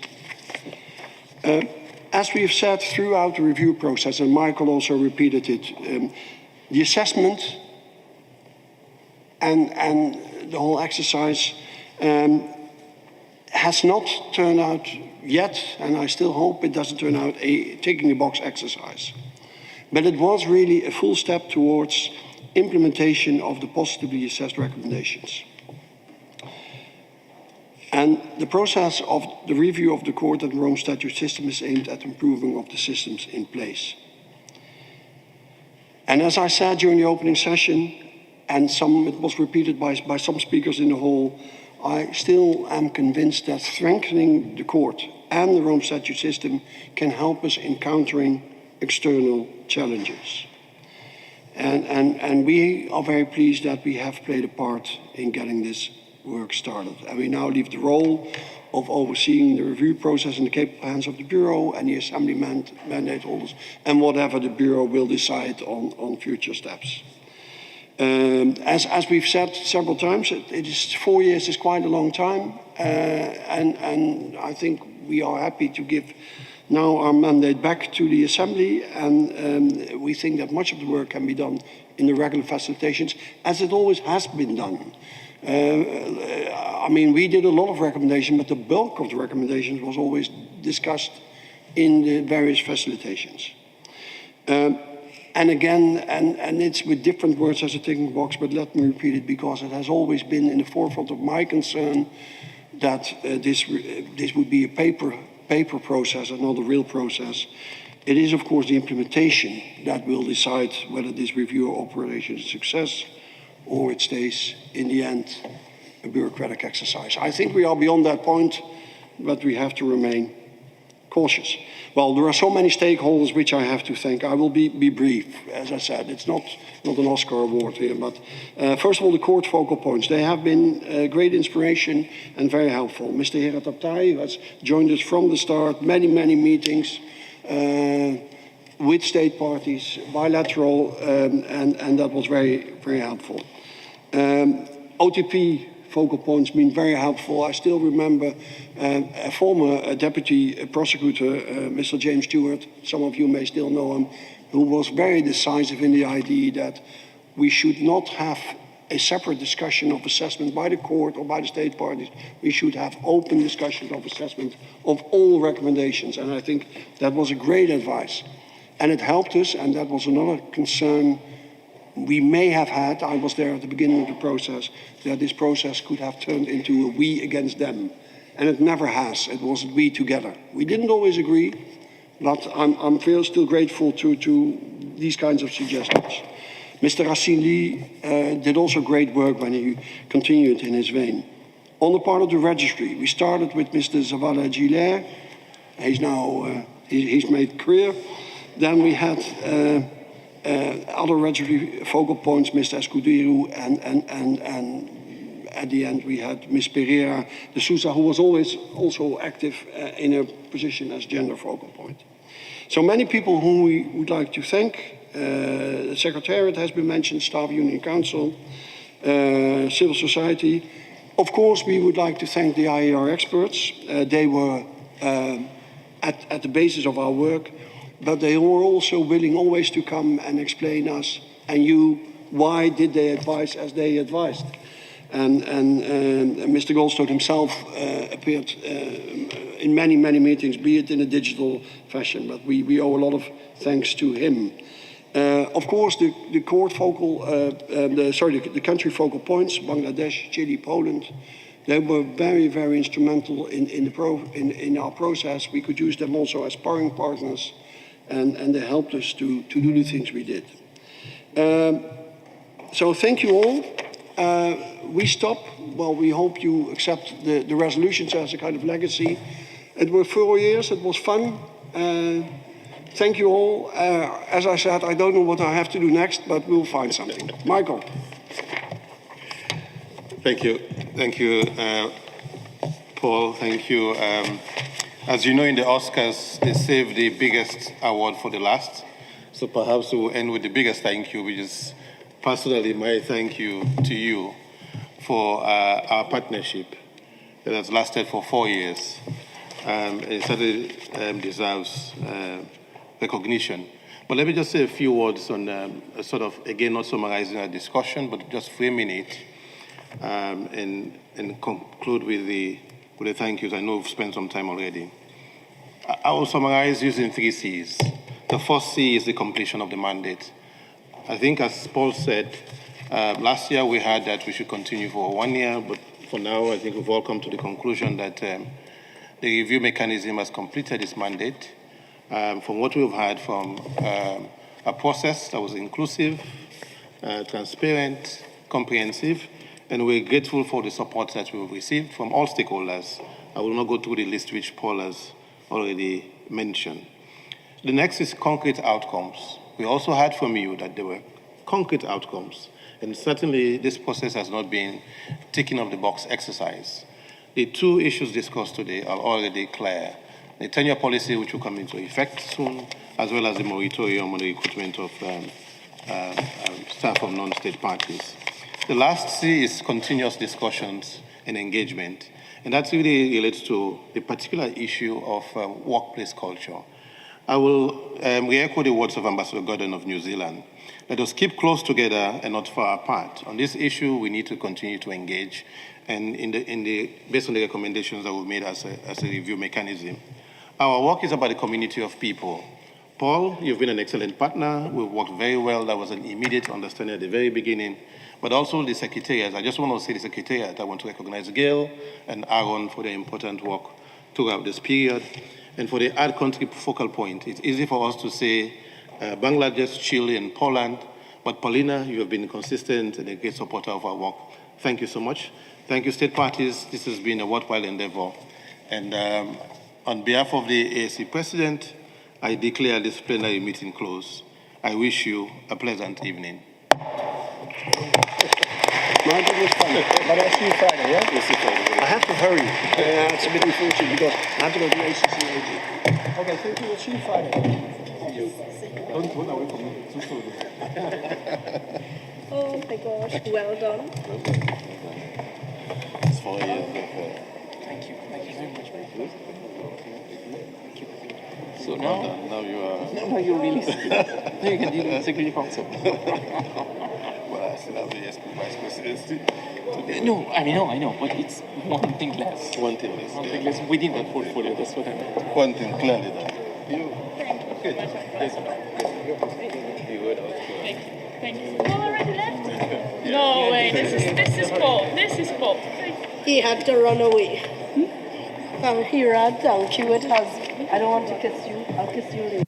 As we have said throughout the review process, and Michael also repeated it, the assessment and the whole exercise has not turned out yet, and I still hope it doesn't turn out a ticking-the-box exercise. But it was really a full step towards implementation of the positively assessed recommendations. And the process of the review of the court and Rome Statute system is aimed at improving of the systems in place. And as I said during the opening session, and it was repeated by some speakers in the hall, I still am convinced that strengthening the court and the Rome Statute system can help us in countering external challenges. And we are very pleased that we have played a part in getting this work started. And we now leave the role of overseeing the review process in the capable hands of the Bureau and the Assembly mandate holders, and whatever the Bureau will decide on future steps. As we've said several times, 4 years is quite a long time, and I think we are happy to give now our mandate back to the Assembly, and we think that much of the work can be done in the regular facilitations, as it always has been done. I mean, we did a lot of recommendations, but the bulk of the recommendations was always discussed in the various facilitations. And again, and it's with different words as a ticking box, but let me repeat it because it has always been in the forefront of my concern that this would be a paper process and not a real process. It is, of course, the implementation that will decide whether this review operation is a success or it stays, in the end, a bureaucratic exercise. I think we are beyond that point, but we have to remain cautious. Well, there are so many stakeholders which I have to thank. I will be brief. As I said, it's not an Oscar award here, but first of all, the court focal points. They have been great inspiration and very helpful. Mr. Herat Abtai, who has joined us from the start, many meetings with state parties, bilateral, and that was very helpful. OTP focal points been very helpful. I still remember a former deputy prosecutor, Mr. James Stewart, some of you may still know him, who was very decisive in the idea that we should not have a separate discussion of assessment by the court or by the state parties. We should have open discussion of assessment of all recommendations. And I think that was a great advice. And it helped us, and that was another concern we may have had. I was there at the beginning of the process, that this process could have turned into a we against them. And it never has. It was we together. We didn't always agree, but I'm still grateful to these kinds of suggestions. Mr. Racine did also great work when he continued in his vein. On the part of the registry, we started with Mr. Zavala Gillet. He's now, he's made career. Then we had other registry focal points, Mr. Escuderu, and at the end we had Ms. Pereira de Sousa, who was always also active in her position as gender focal point. So many people whom we would like to thank. The Secretariat has been mentioned, Staff Union Council, civil society. Of course, we would like to thank the IER experts. They were at the basis of our work, but they were also willing always to come and explain us and you why did they advise as they advised. And Mr. Goldstone himself appeared in many meetings, be it in a digital fashion, but we owe a lot of thanks to him. Of course, the country focal points, Bangladesh, Chile, Poland, they were very instrumental in our process. We could use them also as sparring partners, and they helped us to do the things we did. So thank you all. We stop. Well, we hope you accept the resolutions as a kind of legacy. It were 4 years. It was fun. Thank you all. As I said, I don't know what I have to do next, but we'll find something. Michael. Thank you, Paul. Thank you. As you know, in the Oscars, they save the biggest award for the last. So perhaps we'll end with the biggest thank you, which is personally my thank you to you for our partnership that has lasted for 4 years. It certainly deserves recognition. But let me just say a few words on sort of, again, not summarizing our discussion, but just framing it and conclude with the thank yous. I know we've spent some time already. I will summarize using 3 C's. The first C is the completion of the mandate. I think, as Paul said, last year we had that we should continue for 1 year, but for now I think we've all come to the conclusion that the review mechanism has completed its mandate. From what we've had from a process that was inclusive, transparent, comprehensive, and we're grateful for the support that we've received from all stakeholders. I will not go through the list which Paul has already mentioned. The next is concrete outcomes. We also heard from you that there were concrete outcomes, and certainly this process has not been ticking off the box exercise. The two issues discussed today are already clear. The tenure policy, which will come into effect soon, as well as the moratorium on the recruitment of staff from non-state parties. The last C is continuous discussions and engagement, and that really relates to the particular issue of workplace culture. I will re-echo the words of Ambassador Gordon of New Zealand. Let us keep close together and not far apart. On this issue, we need to continue to engage, and based on the recommendations that we made as a review mechanism. Our work is about the community of people. Paul, you've been an excellent partner. We've worked very well. That was an immediate understanding at the very beginning. But also the secretariat. I just want to say the secretariat. I want to recognize Gail and Aaron for their important work throughout this period. And for the ad country focal point, it's easy for us to say Bangladesh, Chile, and Poland. But Paulina, you have been consistent and a great supporter of our work. Thank you so much. Thank you, state parties. This has been a worthwhile endeavor. And on behalf of the ASC president, I declare this plenary meeting closed. I wish you a pleasant evening. My goodness, but I'll see you Friday, yeah? We'll see you Friday. I have to hurry. It's a bit unfortunate because I have to go to the ACC. Okay, thank you. We'll see you Friday. Don't run away from me. Too soon. Oh my gosh, well done. It's 4 years. Thank you. Thank you very much. So now you are... No, you're really now you can deal with the Security Council. Well, I still have the ASP vice presidency. No, I know, but it's one thing less. One thing less. One thing less within that portfolio, that's what I meant. One thing clearly done. Thank you. Paul already left? No way, this is Paul. This is Paul. He had to run away. Here, thank you. It has. I don't want to kiss you. I'll kiss you later.